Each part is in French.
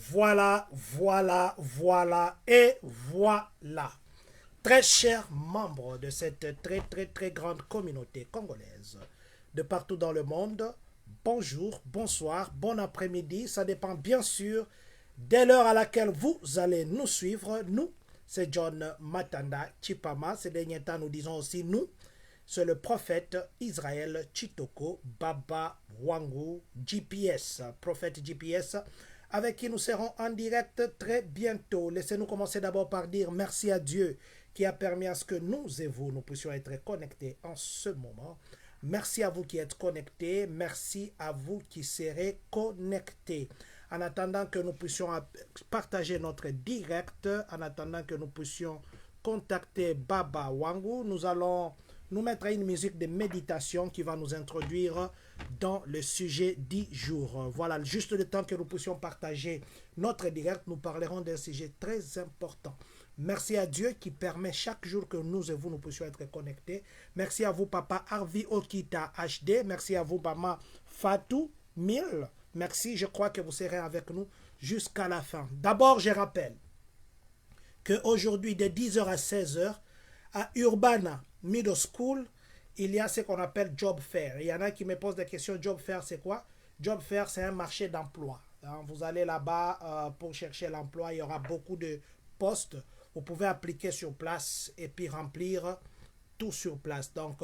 Voilà, voilà, voilà et voilà. Très chers membres de cette très grande communauté congolaise de partout dans le monde, bonjour, bonsoir, bon après-midi. Ça dépend bien sûr de l'heure à laquelle vous allez nous suivre. Nous, c'est John Matanda Chipama. Ces derniers temps, nous disons aussi nous. C'est le prophète Israël Chitoko Baba Wangu GPS, prophète GPS, avec qui nous serons en direct très bientôt. Laissez-nous commencer d'abord par dire merci à Dieu qui a permis à ce que nous et vous, nous puissions être connectés en ce moment. Merci à vous qui êtes connectés, merci à vous qui serez connectés. En attendant que nous puissions partager notre direct, en attendant que nous puissions contacter Baba Wangu, nous allons nous mettre à une musique de méditation qui va nous introduire dans le sujet du jour. Voilà, juste le temps que nous puissions partager notre direct, nous parlerons d'un sujet très important. Merci à Dieu qui permet chaque jour que nous et vous, nous puissions être connectés. Merci à vous, Papa Harvey Okita HD. Merci à vous, Maman Fatou 1000. Merci, je crois que vous serez avec nous jusqu'à la fin. D'abord, je rappelle qu'aujourd'hui, de 10h à 16h, à Urbana Middle School, il y a ce qu'on appelle Job Fair. Il y en a qui me posent des questions. Job Fair, c'est quoi? Job Fair, c'est un marché d'emploi. Vous allez là-bas pour chercher l'emploi. Il y aura beaucoup de postes. Vous pouvez appliquer sur place et puis remplir tout sur place. Donc,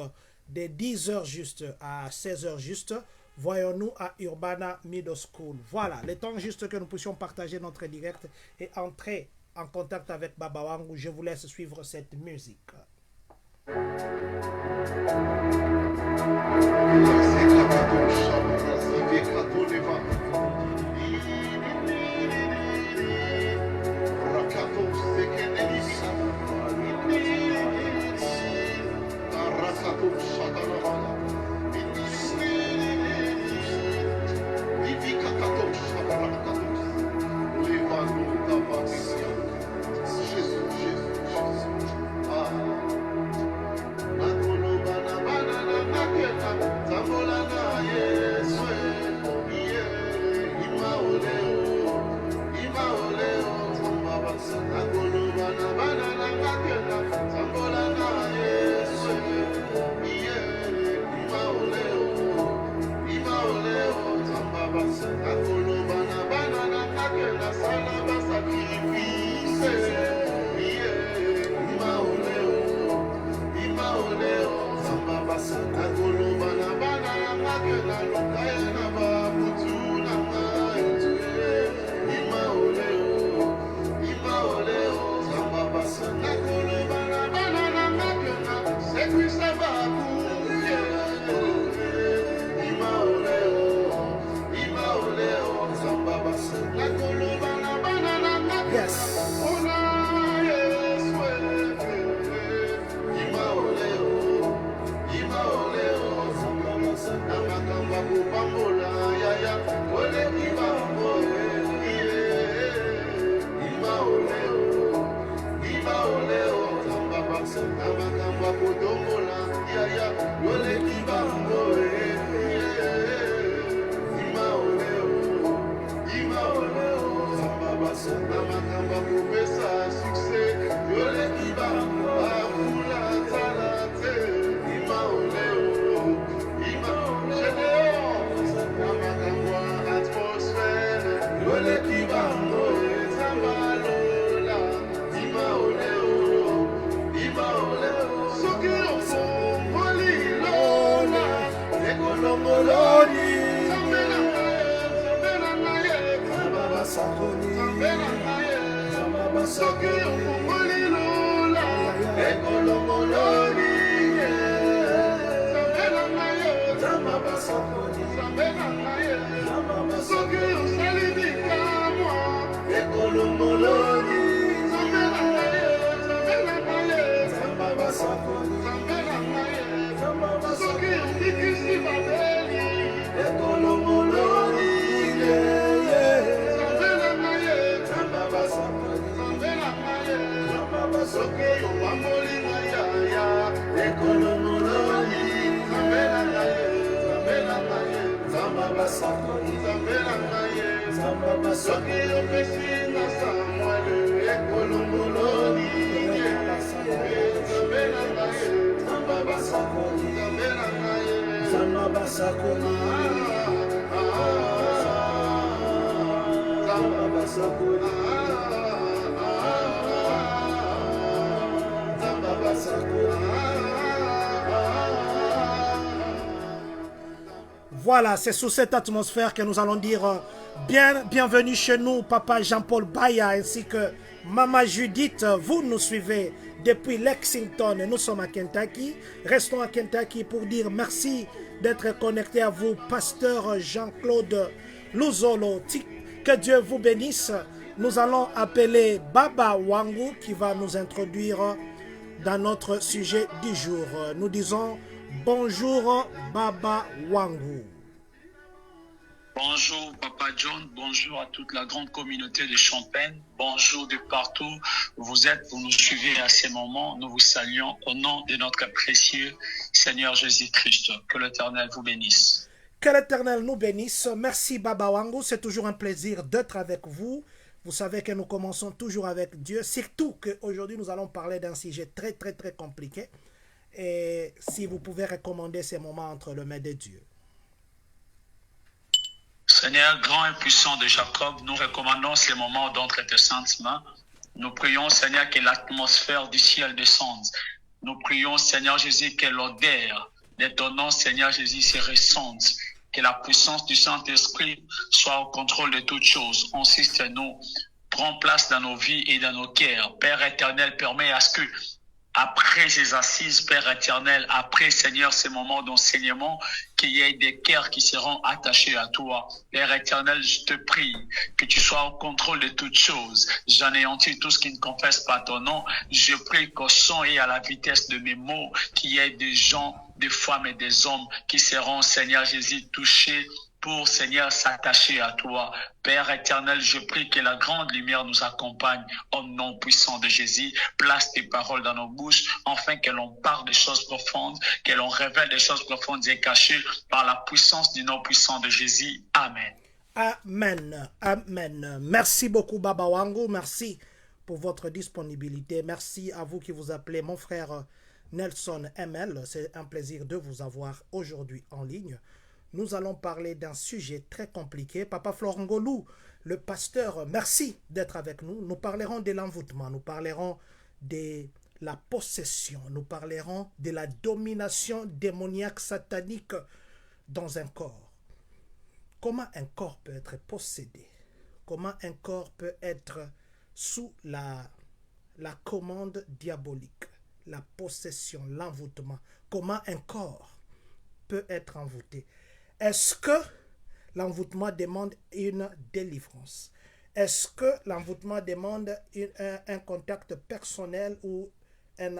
de 10h juste à 16h juste, voyons-nous à Urbana Middle School. Voilà, le temps juste que nous puissions partager notre direct et entrer en contact avec Baba Wangu. Je vous laisse suivre cette musique. Soke yo bambolinga soki opesi na Samuel ekolongoloni nzambe na ngai nzambe basakoli nzambe na ngai nzambe basakoli nzambe basakoli nzambe basakoli. Voilà, c'est sous cette atmosphère que nous allons dire bienvenue chez nous, Papa Jean-Paul Baya ainsi que Maman Judith. Vous nous suivez depuis Lexington et nous sommes à Kentucky. Restons à Kentucky pour dire merci d'être connecté à vous, Pasteur Jean-Claude Luzolo. Que Dieu vous bénisse. Nous allons appeler Baba Wangu qui va nous introduire dans notre sujet du jour. Nous disons bonjour Baba Wangu. Bonjour Papa John, bonjour à toute la grande communauté de Champagne, bonjour de partout où vous êtes, vous nous suivez à ces moments, nous vous saluons au nom de notre précieux Seigneur Jésus-Christ. Que l'Éternel vous bénisse. Que l'Éternel nous bénisse. Merci Baba Wangu, c'est toujours un plaisir d'être avec vous. Vous savez que nous commençons toujours avec Dieu, surtout qu'aujourd'hui nous allons parler d'un sujet très compliqué. Et si vous pouvez recommander ces moments entre les mains de Dieu. Seigneur grand et puissant de Jacob, nous recommandons ces moments d'entre tes saintes mains. Nous prions, Seigneur, que l'atmosphère du ciel descende. Nous prions, Seigneur Jésus, que l'odeur de ton nom, Seigneur Jésus, se ressente. Que la puissance du Saint-Esprit soit au contrôle de toutes choses. Insiste-nous, prends place dans nos vies et dans nos cœurs. Père éternel, permets à ce que après ces assises, Père éternel, après, Seigneur, ces moments d'enseignement, qu'il y ait des cœurs qui seront attachés à toi. Père éternel, je te prie que tu sois au contrôle de toutes choses. J'anéantis tout ce qui ne confesse pas ton nom. Je prie qu'au son et à la vitesse de mes mots, qu'il y ait des gens, des femmes et des hommes qui seront, Seigneur Jésus, touchés pour, Seigneur, s'attacher à toi. Père éternel, je prie que la grande lumière nous accompagne au nom puissant de Jésus. Place tes paroles dans nos bouches, afin que l'on parle des choses profondes, que l'on révèle des choses profondes et cachées par la puissance du nom puissant de Jésus. Amen. Amen. Amen. Merci beaucoup, Baba Wangu. Merci pour votre disponibilité. Merci à vous qui vous appelez mon frère Nelson ML. C'est un plaisir de vous avoir aujourd'hui en ligne. Nous allons parler d'un sujet très compliqué. Papa Florangolou, le pasteur, merci d'être avec nous. Nous parlerons de l'envoûtement, nous parlerons de la possession, nous parlerons de la domination démoniaque satanique dans un corps. Comment un corps peut être possédé? Comment un corps peut être sous la commande diabolique? La possession, l'envoûtement. Comment un corps peut être envoûté? Est-ce que l'envoûtement demande une délivrance? Est-ce que l'envoûtement demande un contact personnel ou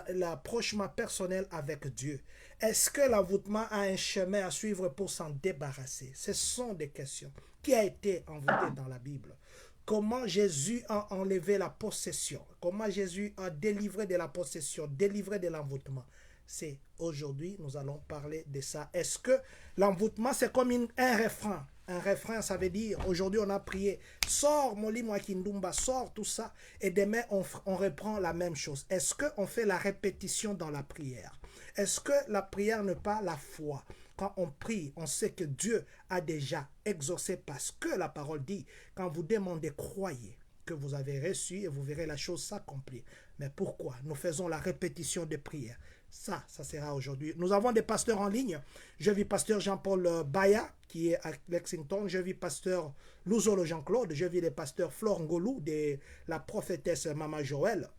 l'approchement personnel avec Dieu? Est-ce que l'envoûtement a un chemin à suivre pour s'en débarrasser? Ce sont des questions. Qui a été envoûté dans la Bible? Comment Jésus a enlevé la possession? Comment Jésus a délivré de la possession, délivré de l'envoûtement? C'est aujourd'hui, nous allons parler de ça. Est-ce que l'envoûtement, c'est comme un refrain? Un refrain, ça veut dire, aujourd'hui on a prié, sors Moli Mwakindumba, sors tout ça, et demain on reprend la même chose. Est-ce qu'on fait la répétition dans la prière? Est-ce que la prière n'est pas la foi? Quand on prie, on sait que Dieu a déjà exaucé parce que la parole dit, quand vous demandez, croyez que vous avez reçu et vous verrez la chose s'accomplir. Mais pourquoi? Nous faisons la répétition des prières. Ça sera aujourd'hui. Nous avons des pasteurs en ligne. Je vis pasteur Jean-Paul Baya, qui est à Lexington. Je vis pasteur Luzolo Jean-Claude. Je vis le pasteur Flor Ngolou de la prophétesse Maman Joël.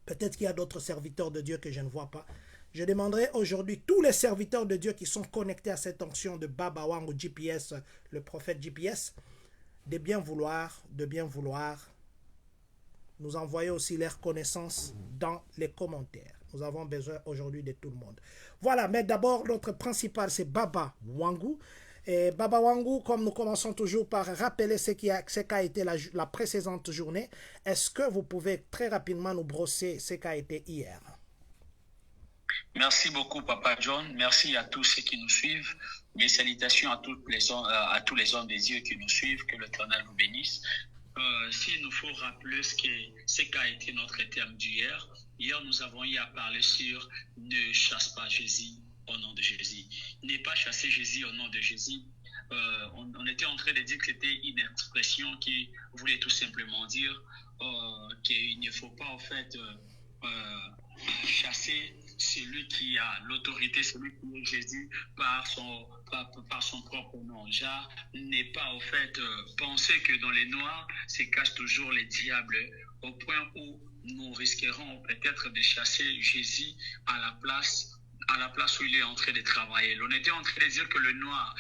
Peut-être qu'il y a d'autres serviteurs de Dieu que je ne vois pas. Je demanderai aujourd'hui tous les serviteurs de Dieu qui sont connectés à cette onction de Baba Wangu GPS, le prophète GPS, de bien vouloir nous envoyer aussi leurs connaissances dans les commentaires. Nous avons besoin aujourd'hui de tout le monde. Voilà, mais d'abord, notre principal, c'est Baba Wangu. Et Baba Wangu, comme nous commençons toujours par rappeler ce qu'a été la précédente journée, est-ce que vous pouvez très rapidement nous brosser ce qu'a été hier? Merci beaucoup, Papa John. Merci à tous ceux qui nous suivent. Mes salutations à tous les hommes de Dieu qui nous suivent, que l'Éternel vous bénisse. S'il nous faut rappeler ce qu'a été notre thème d'hier, hier nous avons eu à parler sur ne chasse pas Jésus au nom de Jésus. Ne pas chasser Jésus au nom de Jésus. On était en train de dire que c'était une expression qui voulait tout simplement dire qu'il ne faut pas en fait chasser celui qui a l'autorité, celui qui est Jésus par son propre nom. Genre, n'est pas au fait penser que dans les noirs se cache toujours les diables, au point où nous risquerons peut-être de chasser Jésus à la place où il est en train de travailler. On était en train de dire que le noir,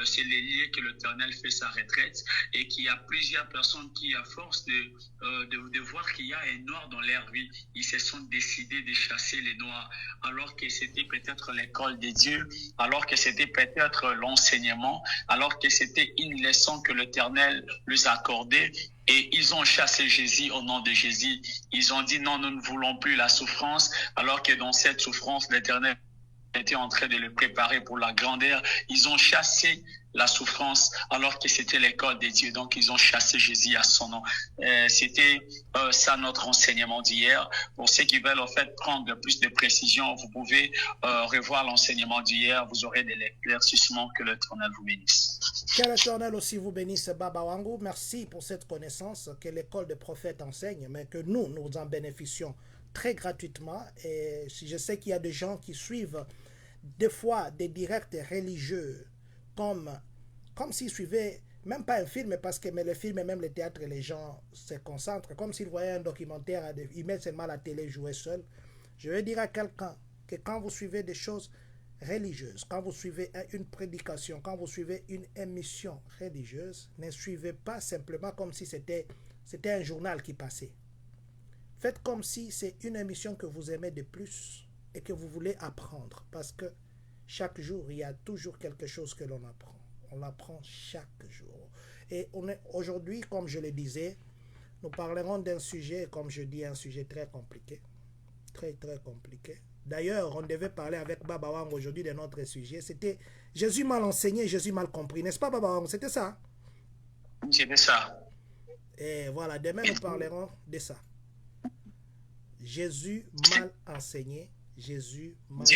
c'est les lieux que l'Éternel fait sa retraite et qu'il y a plusieurs personnes qui, à force de voir qu'il y a un noir dans leur vie, ils se sont décidés de chasser les noirs, alors que c'était peut-être l'école de Dieu, alors que c'était peut-être l'enseignement, alors que c'était une leçon que l'Éternel leur accordait. Et ils ont chassé Jésus au nom de Jésus. Ils ont dit non, nous ne voulons plus la souffrance, alors que dans cette souffrance, l'Éternel était en train de le préparer pour la grandeur. Ils ont chassé la souffrance alors que c'était l'école des dieux. Donc, ils ont chassé Jésus à son nom. C'était ça notre enseignement d'hier. Pour ceux qui veulent en fait prendre plus de précision, vous pouvez revoir l'enseignement d'hier. Vous aurez de l'éclaircissement. Que l'Éternel vous bénisse. Que l'Éternel aussi vous bénisse, Baba Wangu. Merci pour cette connaissance que l'école des prophètes enseigne, mais que nous en bénéficions très gratuitement. Et je sais qu'il y a des gens qui suivent des fois des directs religieux comme s'ils suivaient même pas un film, parce que mais le film et même le théâtre, les gens se concentrent comme s'ils voyaient un documentaire, ils mettent seulement la télé jouer seul. Je veux dire à quelqu'un que quand vous suivez des choses religieuses, quand vous suivez une prédication, quand vous suivez une émission religieuse, ne suivez pas simplement comme si c'était un journal qui passait. Faites comme si c'est une émission que vous aimez de plus et que vous voulez apprendre, parce que chaque jour, il y a toujours quelque chose que l'on apprend. On apprend chaque jour. Et aujourd'hui, comme je le disais, nous parlerons d'un sujet, comme je dis, un sujet très compliqué. Très, très compliqué. D'ailleurs, on devait parler avec Baba Wang aujourd'hui de notre sujet. C'était Jésus mal enseigné, Jésus mal compris. N'est-ce pas, Baba Wang? C'était ça? C'était ça. Et voilà, demain, nous parlerons de ça. Jésus mal enseigné, Jésus mal...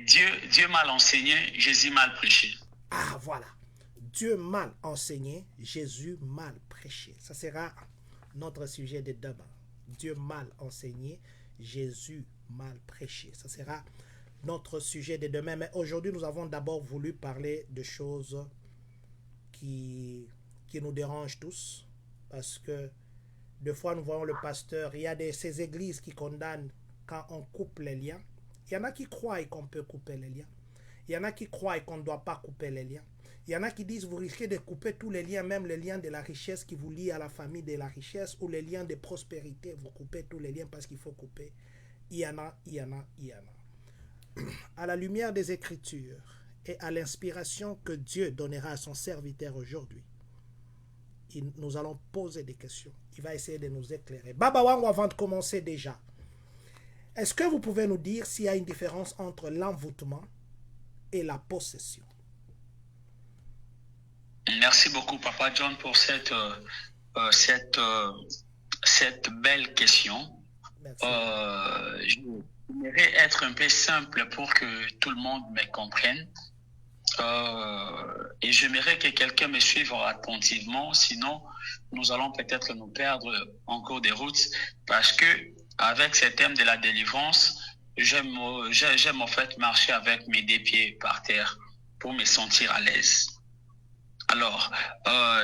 Dieu mal enseigné, Jésus mal prêché. Ah, voilà. Dieu mal enseigné, Jésus mal prêché. Ça sera notre sujet de demain. Dieu mal enseigné, Jésus mal prêché. Ça sera notre sujet de demain. Mais aujourd'hui, nous avons d'abord voulu parler de choses qui nous dérangent tous. Parce que des fois, nous voyons le pasteur, il y a ces églises qui condamnent quand on coupe les liens. Il y en a qui croient qu'on peut couper les liens. Il y en a qui croient qu'on ne doit pas couper les liens. Il y en a qui disent vous risquez de couper tous les liens, même les liens de la richesse qui vous lient à la famille de la richesse, ou les liens de prospérité. Vous coupez tous les liens parce qu'il faut couper. Il y en a. À la lumière des Écritures et à l'inspiration que Dieu donnera à son serviteur aujourd'hui, nous allons poser des questions. Il va essayer de nous éclairer. Baba Wangu, avant de commencer déjà, est-ce que vous pouvez nous dire s'il y a une différence entre l'envoûtement et la possession? Merci beaucoup, Papa John, pour cette belle question. J'aimerais être un peu simple pour que tout le monde me comprenne. Et j'aimerais que quelqu'un me suive attentivement, sinon nous allons peut-être nous perdre en cours de route, parce que avec ce thème de la délivrance, j'aime en fait marcher avec mes deux pieds par terre pour me sentir à l'aise. Alors,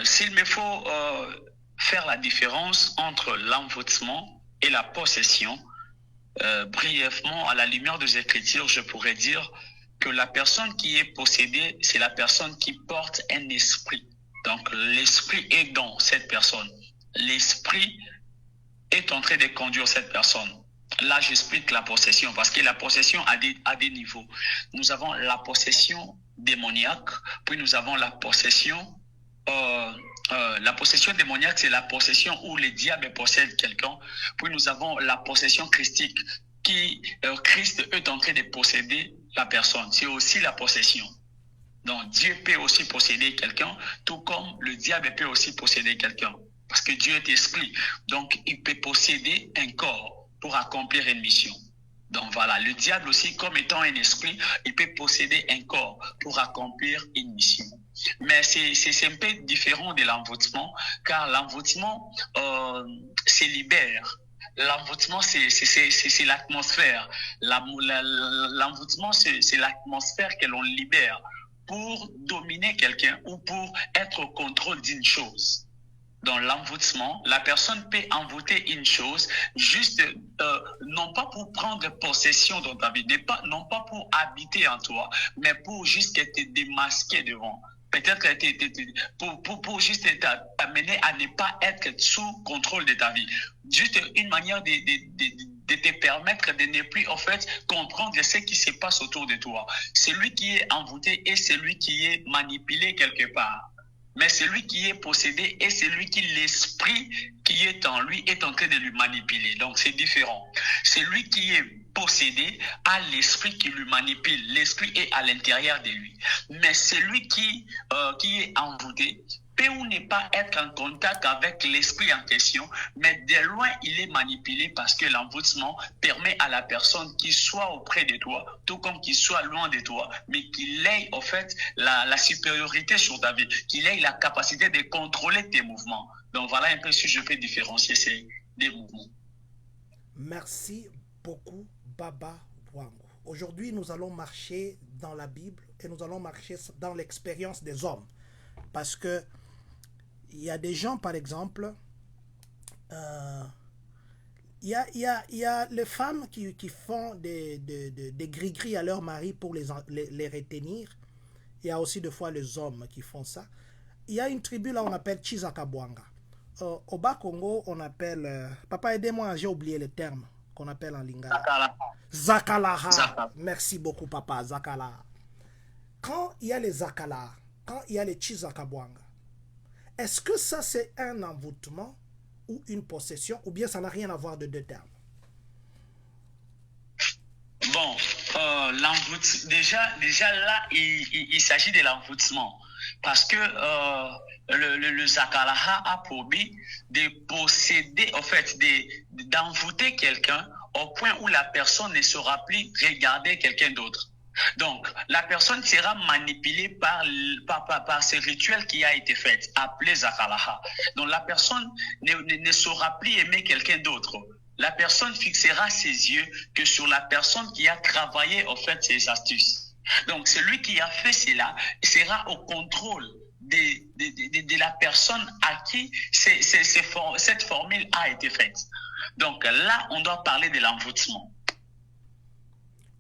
s'il me faut faire la différence entre l'envoûtement et la possession, brièvement, à la lumière des Écritures, je pourrais dire que la personne qui est possédée, c'est la personne qui porte un esprit. Donc, l'esprit est dans cette personne. L'esprit est en train de conduire cette personne. Là, j'explique la possession, parce que la possession a des niveaux. Nous avons la possession démoniaque, puis nous avons la possession... la possession démoniaque, c'est la possession où le diable possède quelqu'un. Puis nous avons la possession christique, qui Christ est en train de posséder la personne. C'est aussi la possession. Donc, Dieu peut aussi posséder quelqu'un, tout comme le diable peut aussi posséder quelqu'un. Parce que Dieu est esprit. Donc, il peut posséder un corps pour accomplir une mission. Donc, voilà. Le diable aussi, comme étant un esprit, il peut posséder un corps pour accomplir une mission. Mais c'est un peu différent de l'envoûtement, car l'envoûtement se libère. L'envoûtement, c'est l'atmosphère. L'envoûtement, c'est l'atmosphère que l'on libère pour dominer quelqu'un ou pour être au contrôle d'une chose. Dans l'envoûtement, la personne peut envoûter une chose juste, non pas pour prendre possession de ta vie, non pas pour habiter en toi, mais pour juste te démasquer devant. Peut-être pour juste t'amener à ne pas être sous contrôle de ta vie. Juste une manière de te permettre de ne plus, en fait, comprendre ce qui se passe autour de toi. Celui qui est envoûté est celui qui est manipulé quelque part. Mais celui qui est possédé est celui qui, l'esprit qui est en lui, est en train de lui manipuler. Donc, c'est différent. Celui qui est possédé a l'esprit qui lui manipule. L'esprit est à l'intérieur de lui. Mais celui qui est envoûté peut ou ne pas être en contact avec l'esprit en question, mais de loin, il est manipulé parce que l'envoûtement permet à la personne qu'il soit auprès de toi, tout comme qu'il soit loin de toi, mais qu'il ait en fait la supériorité sur ta vie, qu'il ait la capacité de contrôler tes mouvements. Donc voilà un peu si je peux différencier ces deux mouvements. Merci beaucoup, Baba Bwangu. Aujourd'hui, nous allons marcher dans la Bible et nous allons marcher dans l'expérience des hommes. Parce que il y a des gens, par exemple, il y a les femmes qui font des gris-gris à leur mari pour les retenir. Il y a aussi des fois les hommes qui font ça. Il y a une tribu là, on appelle Chizakabwanga. Au Bas-Congo, on appelle... papa, aidez-moi, j'ai oublié le terme qu'on appelle en lingala. Zakalaha. Merci beaucoup, papa, Zakalaha. Quand il y a les Zakalaha, quand il y a les Chizakabwanga, est-ce que ça c'est un envoûtement ou une possession, ou bien ça n'a rien à voir de deux termes? Bon, déjà là, il s'agit de l'envoûtement. Parce que le Zakalaha a pour but de posséder, en fait, d'envoûter quelqu'un au point où la personne ne saura plus regarder quelqu'un d'autre. Donc, la personne sera manipulée par ce rituel qui a été fait, appelé Zakalaha. Donc, la personne ne saura plus aimer quelqu'un d'autre. La personne fixera ses yeux que sur la personne qui a travaillé, en fait, ses astuces. Donc, celui qui a fait cela sera au contrôle de la personne à qui cette formule a été faite. Donc, là, on doit parler de l'envoûtement.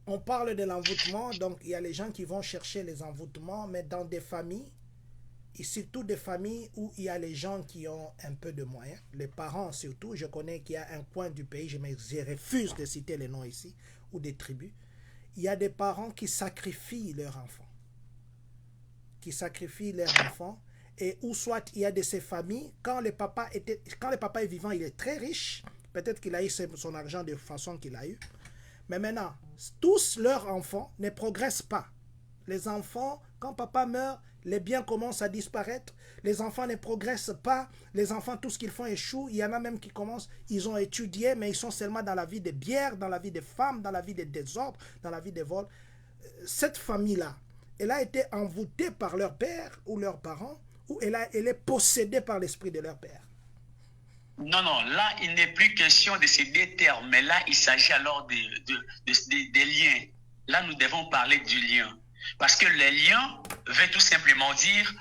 On parle de l'envoûtement, donc il y a les gens qui vont chercher les envoûtements, mais dans des familles, et surtout des familles où il y a les gens qui ont un peu de moyens, les parents surtout. Je connais qu'il y a un coin du pays, je refuse de citer les noms ici, ou des tribus. Il y a des parents qui sacrifient leurs enfants. Et ou soit il y a de ces familles, quand le papa est vivant, il est très riche. Peut-être qu'il a eu son argent de façon qu'il a eu. Mais maintenant, tous leurs enfants ne progressent pas. Les enfants, quand papa meurt, les biens commencent à disparaître. Les enfants ne progressent pas. Les enfants, tout ce qu'ils font échoue. Il y en a même qui commencent, ils ont étudié, mais ils sont seulement dans la vie des bières, dans la vie des femmes, dans la vie des désordres, dans la vie des vols. Cette famille-là, elle a été envoûtée par leur père ou leurs parents, ou elle est possédée par l'esprit de leur père. Non, là, il n'est plus question de ces deux termes, mais là, il s'agit alors des liens. Là, nous devons parler du lien. Parce que les liens veut tout simplement dire,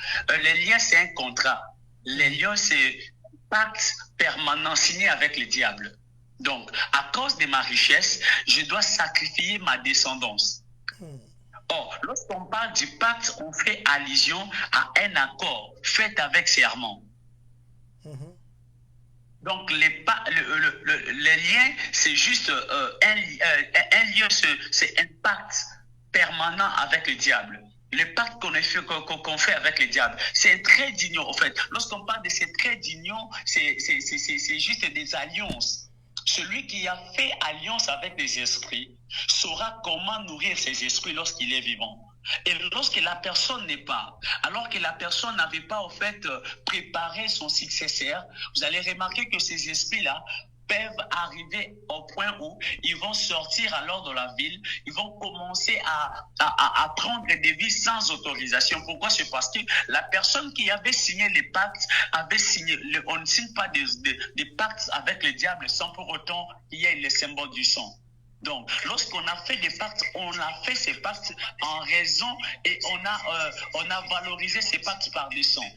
les liens, c'est un contrat. Les liens, c'est un pacte permanent signé avec le diable. Donc, à cause de ma richesse, je dois sacrifier ma descendance. Or, lorsqu'on parle du pacte, on fait allusion à un accord fait avec serment. Donc, les liens, c'est juste un lien, c'est un pacte permanent avec le diable. Le pacte qu'on fait avec le diable, c'est un trait d'union, en fait. Lorsqu'on parle de ces traits d'union, c'est juste des alliances. Celui qui a fait alliance avec des esprits saura comment nourrir ces esprits lorsqu'il est vivant. Et lorsque la personne n'est pas, alors que la personne n'avait pas en fait préparé son successeur, vous allez remarquer que ces esprits-là peuvent arriver au point où ils vont sortir alors de la ville, ils vont commencer à prendre des vies sans autorisation. Pourquoi? C'est parce que la personne qui avait signé les pactes avait signé. On ne signe pas des pactes avec le diable sans pour autant qu'il y ait le symbole du sang. Donc, lorsqu'on a fait des pactes, on a fait ces pactes en raison et on a valorisé ces pactes par des sons.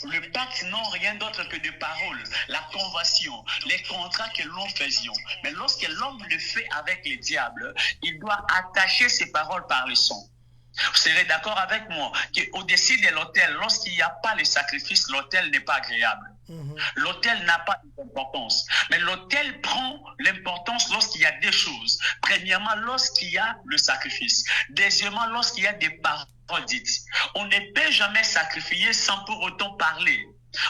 Le pacte n'ont rien d'autre que des paroles, la convention, les contrats que l'on faisait. Mais lorsque l'homme le fait avec le diable, il doit attacher ses paroles par le son. Vous serez d'accord avec moi qu'au-dessus de l'autel, lorsqu'il n'y a pas le sacrifice, l'autel n'est pas agréable. L'autel n'a pas d'importance. Mais l'autel prend l'importance lorsqu'il y a des choses. Premièrement, lorsqu'il y a le sacrifice. Deuxièmement, lorsqu'il y a des paroles dites. On ne peut jamais sacrifier sans pour autant parler.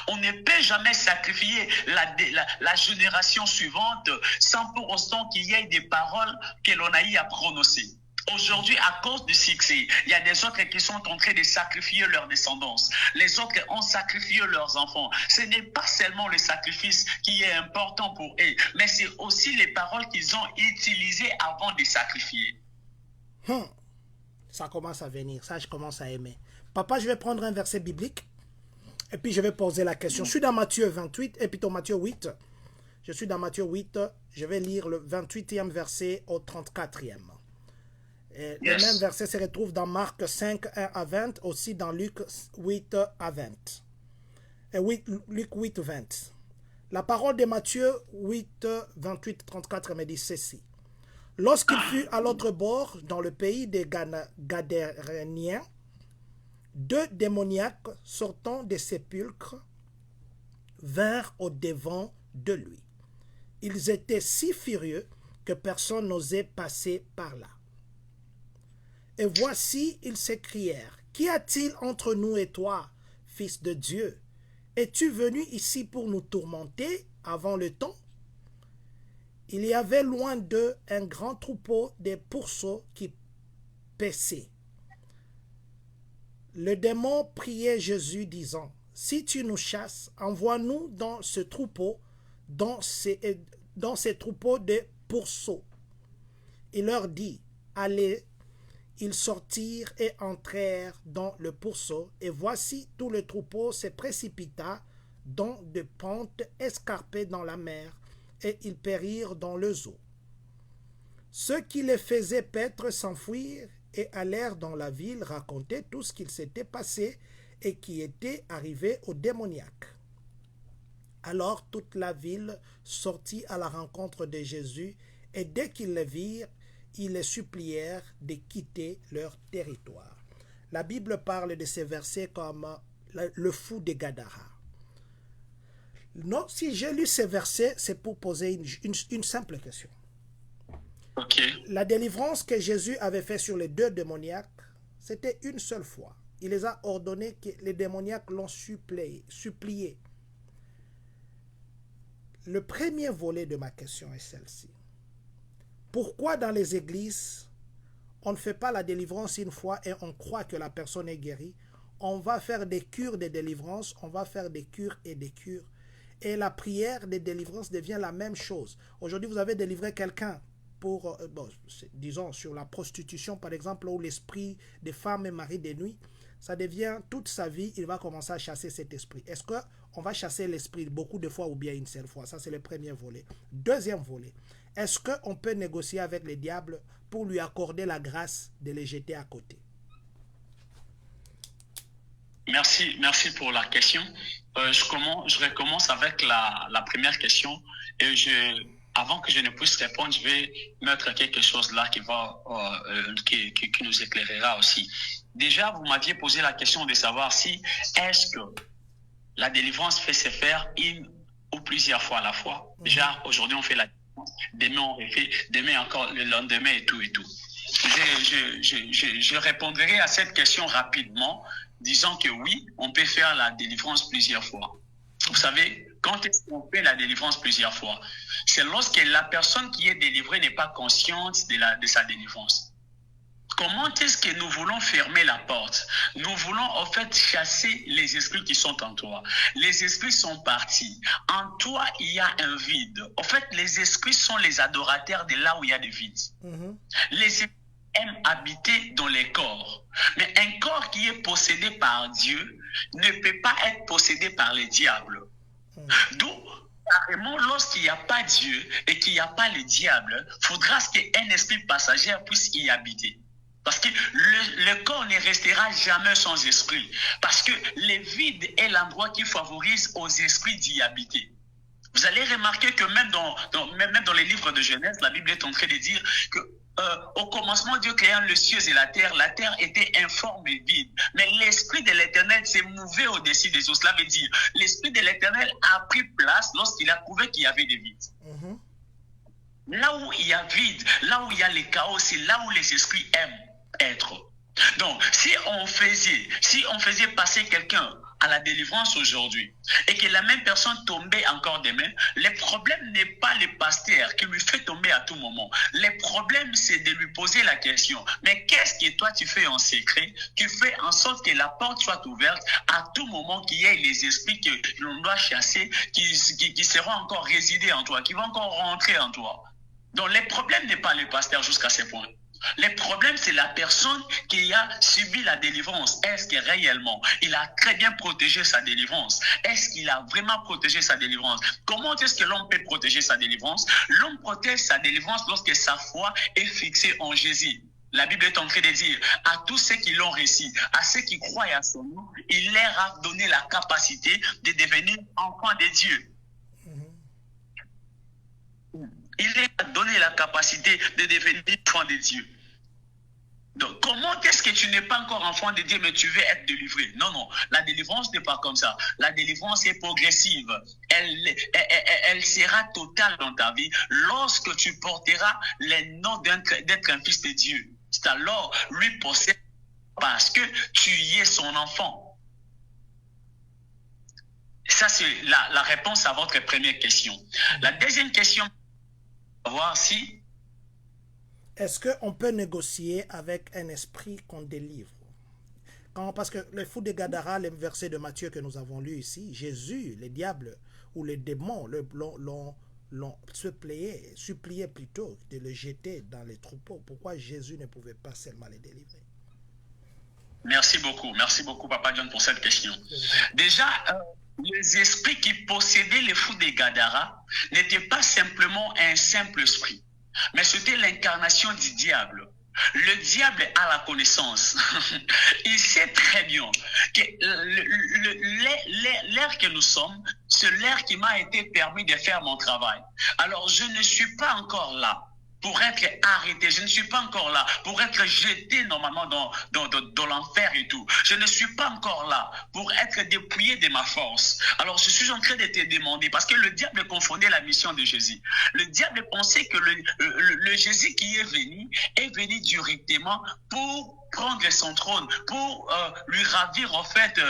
On ne peut jamais sacrifier la génération suivante sans pour autant qu'il y ait des paroles que l'on a eu à prononcer. Aujourd'hui, à cause du succès, il y a des autres qui sont en train de sacrifier leur descendance. Les autres ont sacrifié leurs enfants. Ce n'est pas seulement le sacrifice qui est important pour eux, mais c'est aussi les paroles qu'ils ont utilisées avant de sacrifier. Ça commence à venir, ça je commence à aimer. Papa, je vais prendre un verset biblique et puis je vais poser la question. Je suis dans Matthieu 28 et plutôt Matthieu 8. Je suis dans Matthieu 8, je vais lire le 28e verset au 34e. Et le même verset se retrouve dans Marc 5, 1 à 20, aussi dans Luc 8 à 20. Luc 8, 20. La parole de Matthieu 8, 28, 34 me dit ceci. Lorsqu'il fut à l'autre bord, dans le pays des Gadaréniens, 2 démoniaques sortant des sépulcres vinrent au-devant de lui. Ils étaient si furieux que personne n'osait passer par là. Et voici, ils s'écrièrent, « Qu'y a-t-il entre nous et toi, Fils de Dieu? Es-tu venu ici pour nous tourmenter avant le temps ?» Il y avait loin d'eux un grand troupeau de pourceaux qui paissaient. Le démon priait Jésus, disant, « Si tu nous chasses, envoie-nous dans ce troupeau, dans ces troupeaux de pourceaux. » Il leur dit, « Allez. » Ils sortirent et entrèrent dans le pourceau, et voici tout le troupeau se précipita dans de pentes escarpées dans la mer, et ils périrent dans les eaux. Ceux qui les faisaient paître s'enfuirent et allèrent dans la ville raconter tout ce qu'il s'était passé et qui était arrivé aux démoniaques. Alors toute la ville sortit à la rencontre de Jésus, et dès qu'ils le virent, ils les supplièrent de quitter leur territoire. La Bible parle de ces versets comme le fou de Gadara. Non, si j'ai lu ces versets, c'est pour poser une simple question. La délivrance que Jésus avait faite sur les 2 démoniaques, c'était une seule fois. Il les a ordonnés que les démoniaques l'ont supplié. Le premier volet de ma question est celle-ci. Pourquoi dans les églises, on ne fait pas la délivrance une fois et on croit que la personne est guérie? On va faire des cures de délivrance, on va faire des cures et des cures. Et la prière de délivrance devient la même chose. Aujourd'hui, vous avez délivré quelqu'un pour, disons, sur la prostitution, par exemple, où l'esprit des femmes est mari de nuit, ça devient toute sa vie, il va commencer à chasser cet esprit. Est-ce qu'on va chasser l'esprit beaucoup de fois ou bien une seule fois? Ça, c'est le premier volet. Deuxième volet. Est-ce qu'on peut négocier avec le diable pour lui accorder la grâce de les jeter à côté? Merci pour la question. Je recommence avec la première question. Et avant que je ne puisse répondre, je vais mettre quelque chose là qui nous éclairera aussi. Déjà, vous m'aviez posé la question de savoir si est-ce que la délivrance peut se faire une ou plusieurs fois à la fois. Déjà, aujourd'hui, on fait la demain on refait, demain encore, le lendemain et tout et tout. Je répondrai à cette question rapidement, disant que oui, on peut faire la délivrance plusieurs fois. Vous savez, quand est-ce qu'on fait la délivrance plusieurs fois? C'est lorsque la personne qui est délivrée n'est pas consciente de sa délivrance. Comment est-ce que nous voulons fermer la porte? Nous voulons en fait chasser les esprits qui sont en toi. Les esprits sont partis. En toi, il y a un vide. En fait, les esprits sont les adorateurs de là où il y a des vides. Les esprits aiment habiter dans les corps. Mais un corps qui est possédé par Dieu ne peut pas être possédé par les diables. D'où, carrément, lorsqu'il n'y a pas Dieu et qu'il n'y a pas le diable, il faudra qu'un esprit passager puisse y habiter. Parce que le corps ne restera jamais sans esprit. Parce que le vide est l'endroit qui favorise aux esprits d'y habiter. Vous allez remarquer que même dans les livres de Genèse, la Bible est en train de dire que au commencement, Dieu créant les cieux et la terre était informe et vide. Mais l'Esprit de l'Éternel s'est mouvé au-dessus des eaux. Cela veut dire, l'Esprit de l'Éternel a pris place lorsqu'il a trouvé qu'il y avait des vides. Là où il y a vide, là où il y a le chaos, c'est là où les esprits aiment être. Donc, si on faisait passer quelqu'un à la délivrance aujourd'hui et que la même personne tombait encore demain, le problème n'est pas le pasteur qui lui fait tomber à tout moment. Le problème, c'est de lui poser la question, mais qu'est-ce que toi tu fais en secret, qui fait en sorte que la porte soit ouverte à tout moment, qu'il y ait les esprits que l'on doit chasser, qui seront encore résidés en toi, qui vont encore rentrer en toi. Donc le problème n'est pas le pasteur jusqu'à ce point. Le problème, c'est la personne qui a subi la délivrance. Est-ce que réellement, il a très bien protégé sa délivrance? Est-ce qu'il a vraiment protégé sa délivrance? Comment est-ce que l'homme peut protéger sa délivrance? L'homme protège sa délivrance lorsque sa foi est fixée en Jésus. La Bible est en train de dire à tous ceux qui l'ont réussi, à ceux qui croient à son nom, il leur a donné la capacité de devenir enfants de Dieu. Il leur a donné la capacité de devenir enfant de Dieu. Donc, comment est-ce que tu n'es pas encore enfant de Dieu, mais tu veux être délivré? Non, non, la délivrance n'est pas comme ça. La délivrance est progressive. Elle sera totale dans ta vie lorsque tu porteras le nom d'être un fils de Dieu. C'est alors lui possède parce que tu y es son enfant. Ça, c'est la réponse à votre première question. La deuxième question, voir si... Est-ce qu'on peut négocier avec un esprit qu'on délivre? Parce que les fous de Gadara, les versets de Matthieu que nous avons lus ici, Jésus, les diables ou les démons l'ont supplié plutôt de le jeter dans les troupeaux. Pourquoi Jésus ne pouvait pas seulement les délivrer? Merci beaucoup Papa John pour cette question. Déjà, les esprits qui possédaient les fous de Gadara n'étaient pas simplement un simple esprit, mais c'était l'incarnation du diable. Le diable a la connaissance. Il sait très bien que l'ère que nous sommes, c'est l'ère qui m'a été permis de faire mon travail. Alors, je ne suis pas encore là pour être arrêté. Je ne suis pas encore là pour être jeté normalement dans l'enfer et tout. Je ne suis pas encore là pour être dépouillé de ma force. Alors, je suis en train de te demander, parce que le diable confondait la mission de Jésus. Le diable pensait que le Jésus qui est venu directement pour prendre son trône, pour lui ravir en fait,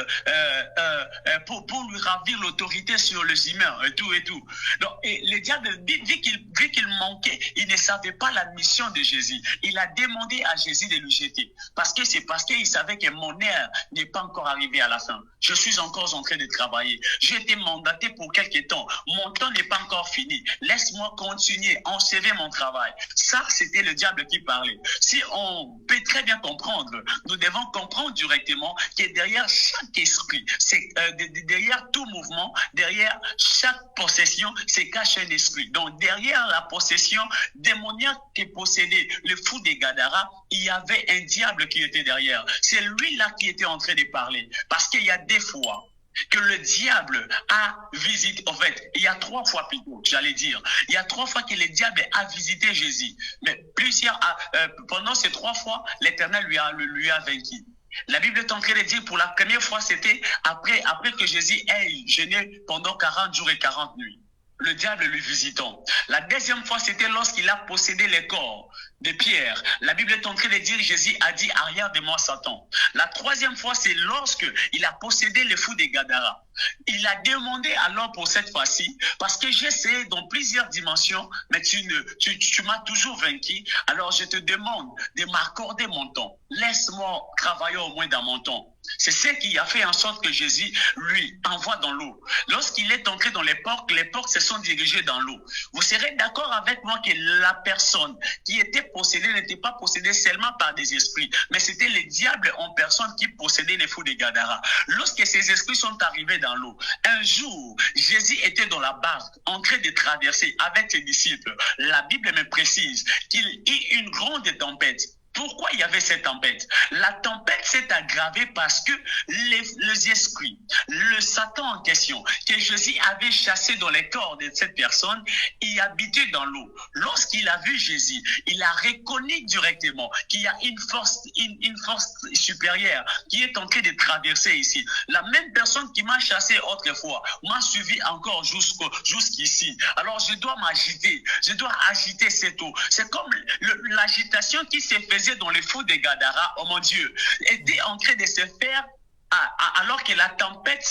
pour lui ravir l'autorité sur les humains et tout. Donc, et le diable, vu qu'il manquait, il ne savait pas la mission de Jésus. Il a demandé à Jésus de lui jeter. Parce qu'il savait que mon ère n'est pas encore arrivée à la fin. Je suis encore en train de travailler. J'ai été mandaté pour quelque temps. Mon temps n'est pas encore fini. Laisse-moi continuer, ensever mon travail. Ça, c'était le diable qui parlait. Si on peut très bien comprendre, nous devons comprendre directement que derrière chaque esprit, derrière tout mouvement, derrière chaque possession, se cache un esprit. Donc derrière la possession démoniaque qui possédait le fou de Gadara, il y avait un diable qui était derrière. C'est lui-là qui était en train de parler. Parce qu'il y a des fois que le diable a visité, en fait, il y a 3 fois plutôt, j'allais dire, il y a 3 fois que le diable a visité Jésus. Mais pendant ces 3 fois, l'Éternel lui a vaincu. La Bible est en train de dire, pour la première fois, c'était après que Jésus ait jeûné pendant 40 jours et 40 nuits. Le diable lui visitant. La deuxième fois, c'était lorsqu'il a possédé les corps. de Pierre. La Bible est en train de dire, Jésus a dit, arrière de moi Satan. La troisième fois, c'est lorsque il a possédé le fou des Gadara. Il a demandé alors pour cette fois-ci, parce que j'ai essayé dans plusieurs dimensions, mais tu m'as toujours vaincu. Alors je te demande de m'accorder mon temps. Laisse-moi travailler au moins dans mon temps. C'est ce qui a fait en sorte que Jésus lui envoie dans l'eau. Lorsqu'il est entré dans les portes se sont dirigées dans l'eau. Vous serez d'accord avec moi que la personne qui était possédée n'était pas possédée seulement par des esprits, mais c'était les diables en personne qui possédaient les fous des Gadara. Lorsque ces esprits sont arrivés dans l'eau, un jour, Jésus était dans la barque en train de traverser avec ses disciples. La Bible me précise qu'il y eut une grande tempête. Pourquoi il y avait cette tempête? La tempête s'est aggravée parce que les esprits, le Satan en question, que Jésus avait chassé dans les corps de cette personne, y habitait dans l'eau. Lorsqu'il a vu Jésus, il a reconnu directement qu'il y a une force supérieure qui est en train de traverser ici. La même personne qui m'a chassé autrefois m'a suivi encore jusqu'ici. Alors je dois m'agiter, je dois agiter cette eau. C'est comme l'agitation qui se faisait dans les fous des Gadara, oh mon Dieu, était en train de se faire alors que la tempête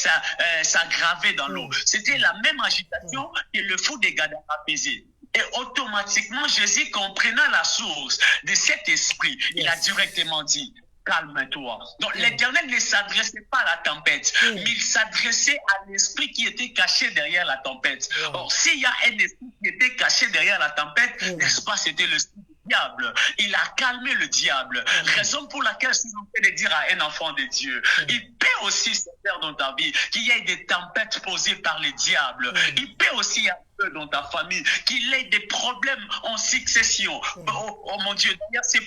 s'aggravait dans l'eau. C'était la même agitation que le fou des Gadara faisait. Et automatiquement, Jésus, comprenant la source de cet esprit, il a directement dit, calme-toi. Donc l'Éternel ne s'adressait pas à la tempête, mais il s'adressait à l'esprit qui était caché derrière la tempête. Or, s'il y a un esprit qui était caché derrière la tempête, n'est-ce pas, c'était le diable. Il a calmé le diable. Raison pour laquelle je suis en train de dire à un enfant de Dieu, il peut aussi se faire dans ta vie qu'il y ait des tempêtes posées par les diables. Il peut aussi dans ta famille, qu'il ait des problèmes en succession. Oh mon Dieu, ces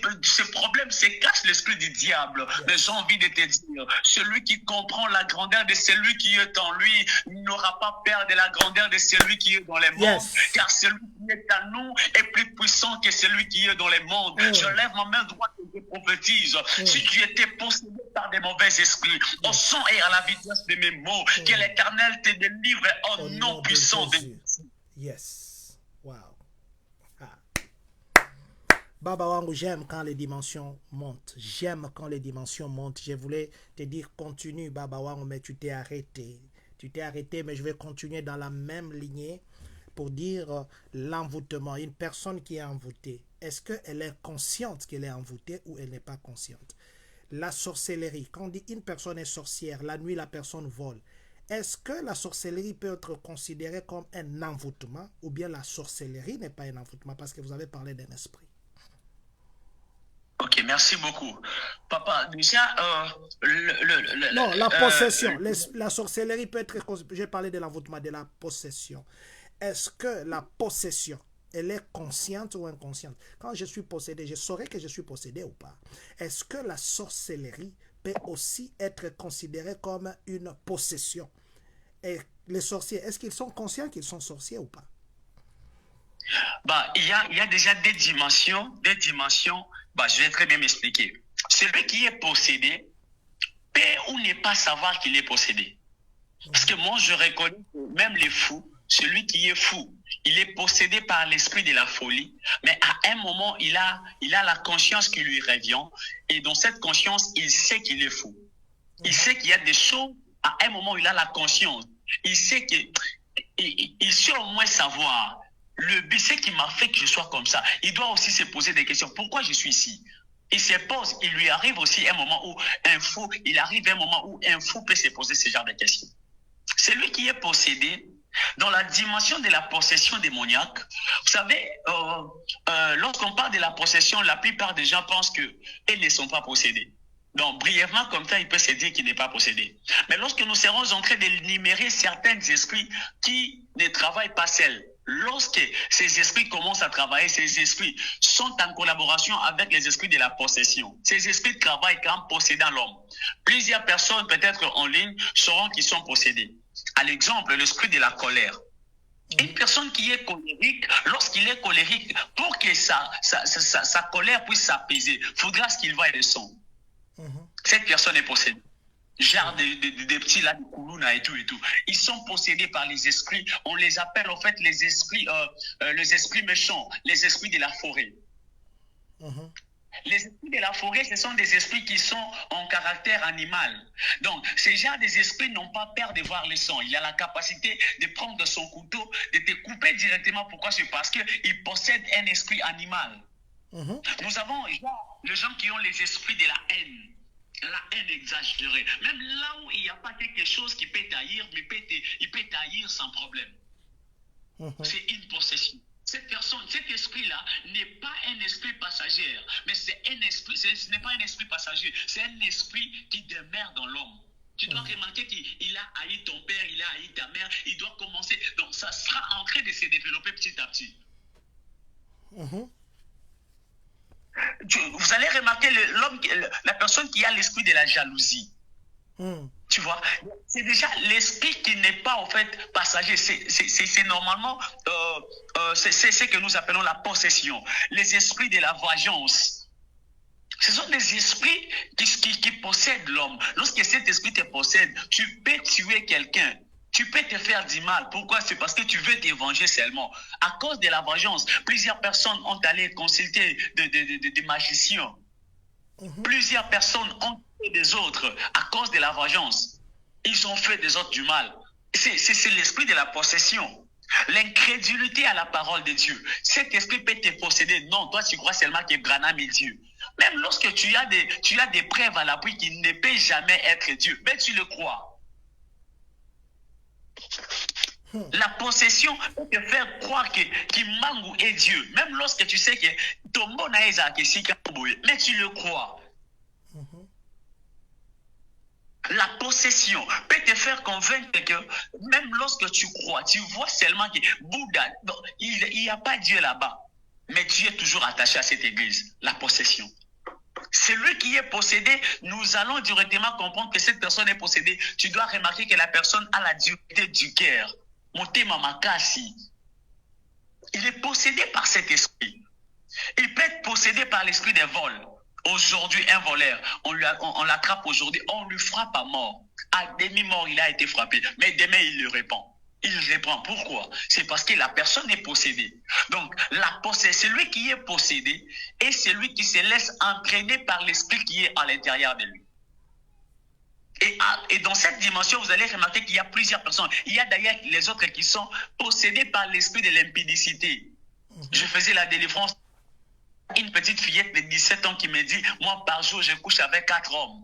problèmes, c'est cache l'esprit du diable. Mais j'ai envie de te dire, celui qui comprend la grandeur de celui qui est en lui n'aura pas peur de la grandeur de celui qui est dans les mondes, car celui qui est en nous est plus puissant que celui qui est dans les mondes. Je lève ma main droite et je prophétise. Si tu étais possédé par des mauvais esprits, au son et à la vitesse de mes mots, que l'Éternel te délivre au nom puissant de Jésus. Yes. Wow. Baba Wangu, j'aime quand les dimensions montent. J'aime quand les dimensions montent. Je voulais te dire continue, Baba Wangu, mais tu t'es arrêté. Tu t'es arrêté, mais je vais continuer dans la même lignée pour dire l'envoûtement. Une personne qui est envoûtée, est-ce qu'elle est consciente qu'elle est envoûtée ou elle n'est pas consciente? La sorcellerie, quand on dit une personne est sorcière, la nuit la personne vole. Est-ce que la sorcellerie peut être considérée comme un envoûtement ou bien la sorcellerie n'est pas un envoûtement parce que vous avez parlé d'un esprit? Ok, merci beaucoup. Papa, déjà, non, la possession. La sorcellerie peut être... J'ai parlé de l'envoûtement, de la possession. Est-ce que la possession, elle est consciente ou inconsciente? Quand je suis possédé, je saurais que je suis possédé ou pas. Est-ce que la sorcellerie peut aussi être considérée comme une possession? Et les sorciers, est-ce qu'ils sont conscients qu'ils sont sorciers ou pas? Il y a déjà des dimensions. Je vais très bien m'expliquer. Celui qui est possédé peut ou ne pas savoir qu'il est possédé. Parce que moi, je reconnais que même les fous, celui qui est fou, il est possédé par l'esprit de la folie, mais à un moment, il a la conscience qui lui revient, et dans cette conscience, il sait qu'il est fou. Il sait qu'il y a des choses, à un moment, il a la conscience. Il sait il sait au moins savoir le but, c'est qui m'a fait que je sois comme ça. Il doit aussi se poser des questions. Pourquoi je suis ici? Il se pose, il lui arrive aussi un moment où un fou peut se poser ce genre de questions. Celui qui est possédé, dans la dimension de la possession démoniaque, vous savez, lorsqu'on parle de la possession, la plupart des gens pensent qu'ils ne sont pas possédés. Donc, brièvement, comme ça, il peut se dire qu'il n'est pas possédé. Mais lorsque nous serons en train d'énumérer certains esprits qui ne travaillent pas seuls, lorsque ces esprits commencent à travailler, ces esprits sont en collaboration avec les esprits de la possession. Ces esprits travaillent quand possédant l'homme. Plusieurs personnes, peut-être en ligne, sauront qu'ils sont possédés. À l'exemple, l'esprit de la colère. Une personne qui est colérique, lorsqu'il est colérique, pour que sa colère puisse s'apaiser, il faudra qu'il va et descendre. Cette personne est possédée. Genre des petits là, de Koulouna et tout. Ils sont possédés par les esprits. On les appelle en fait les esprits méchants, les esprits de la forêt. Les esprits de la forêt, ce sont des esprits qui sont en caractère animal. Donc, ces gens des esprits n'ont pas peur de voir le sang. Il a la capacité de prendre son couteau, de te couper directement. Pourquoi? C'est parce qu'il possède un esprit animal. Nous avons les gens qui ont les esprits de la haine exagérée. Même là où il n'y a pas quelque chose qui peut t'haïr, mais il peut t'haïr sans problème. C'est une possession. Cette personne, cet esprit-là n'est pas un esprit passager, mais c'est un esprit, ce n'est pas un esprit passager, c'est un esprit qui demeure dans l'homme. Tu dois remarquer qu'il a haï ton père, il a haï ta mère, il doit commencer. Donc ça sera en train de se développer petit à petit. Vous allez remarquer la personne qui a l'esprit de la jalousie. Tu vois, c'est déjà l'esprit qui n'est pas en fait passager. C'est normalement c'est ce que nous appelons la possession. Les esprits de la vengeance. Ce sont des esprits qui possèdent l'homme. Lorsque cet esprit te possède, tu peux tuer quelqu'un. Tu peux te faire du mal. Pourquoi? C'est parce que tu veux te venger seulement. À cause de la vengeance, plusieurs personnes ont allé consulter des magiciens. Plusieurs personnes ont fait des autres à cause de la vengeance. Ils ont fait des autres du mal. C'est l'esprit de la possession. L'incrédulité à la parole de Dieu. Cet esprit peut te posséder. Non, toi tu crois seulement que Branham est Dieu. Même lorsque tu as des preuves à l'appui qu'il ne peut jamais être Dieu, mais tu le crois. La possession peut te faire croire que Mangu est Dieu. Même lorsque tu sais que Tombo Naeza mais tu le crois. La possession peut te faire convaincre que même lorsque tu crois, tu vois seulement que Bouddha, il n'y a pas Dieu là-bas. Mais tu es toujours attaché à cette église. La possession. Celui qui est possédé, nous allons directement comprendre que cette personne est possédée. Tu dois remarquer que la personne a la dureté du cœur. Motema makasi. Il est possédé par cet esprit. Il peut être possédé par l'esprit des vols. Aujourd'hui, un voleur, on l'attrape aujourd'hui, on lui frappe à mort. À demi-mort, il a été frappé. Mais demain, il le répand. Il répand. Pourquoi? C'est parce que la personne est possédée. Donc, celui qui est possédé est celui qui se laisse entraîner par l'esprit qui est à l'intérieur de lui. Et dans cette dimension, vous allez remarquer qu'il y a plusieurs personnes. Il y a d'ailleurs les autres qui sont possédés par l'esprit de l'impudicité. Je faisais la délivrance. Une petite fillette de 17 ans qui me dit, moi par jour, je couche avec 4 hommes.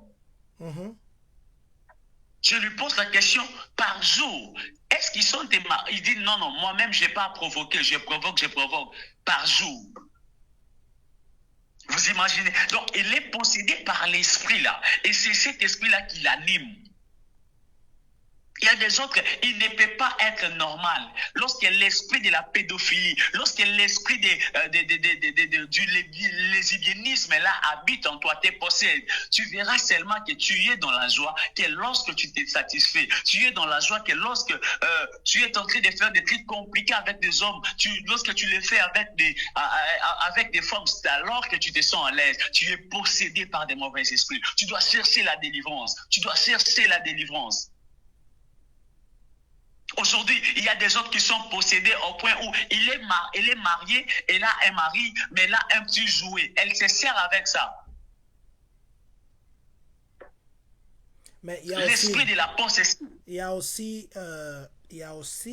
Je lui pose la question, par jour, est-ce qu'ils sont tes maris? Il dit, non, moi-même, je n'ai pas à provoquer, je provoque, par jour. Vous imaginez? Donc, il est possédé par l'esprit là. Et c'est cet esprit-là qui l'anime. Il y a des autres, il ne peut pas être normal. Lorsque l'esprit de la pédophilie, lorsque l'esprit du lesbianisme là habite en toi, te possède, tu verras seulement que tu es dans la joie, que lorsque tu t'es satisfait, tu es dans la joie, que lorsque tu es en train de faire des trucs compliqués avec des hommes, lorsque tu les fais avec des femmes, c'est alors que tu te sens à l'aise. Tu es possédé par des mauvais esprits. Tu dois chercher la délivrance. Aujourd'hui, il y a des autres qui sont possédés au point où elle est mariée, elle a un mari, mais elle a un petit jouet. Elle se sert avec ça. Mais il y a l'esprit de la possession. Il y a aussi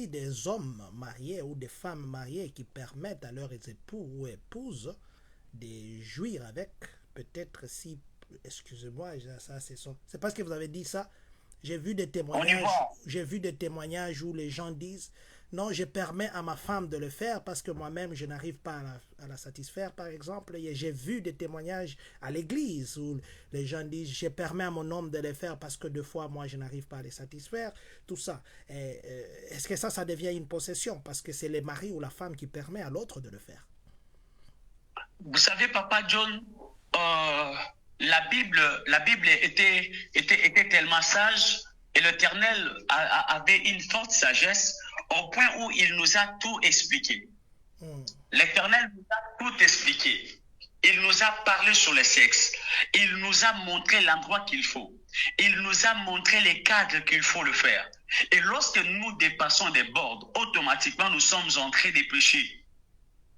des hommes mariés ou des femmes mariées qui permettent à leurs époux ou épouses de jouir avec, peut-être si, excusez-moi, ça c'est parce que vous avez dit ça. J'ai vu des témoignages où les gens disent non, je permets à ma femme de le faire parce que moi-même je n'arrive pas à la satisfaire, par exemple. Et j'ai vu des témoignages à l'église où les gens disent je permets à mon homme de le faire parce que 2 fois moi je n'arrive pas à les satisfaire, tout ça. Est-ce que ça devient une possession parce que c'est le mari ou la femme qui permet à l'autre de le faire? Vous savez, Papa John, la Bible était tellement sage et l'Éternel avait une forte sagesse au point où il nous a tout expliqué. L'Éternel nous a tout expliqué. Il nous a parlé sur le sexe. Il nous a montré l'endroit qu'il faut. Il nous a montré les cadres qu'il faut le faire. Et lorsque nous dépassons des bords, automatiquement nous sommes en train de pécher.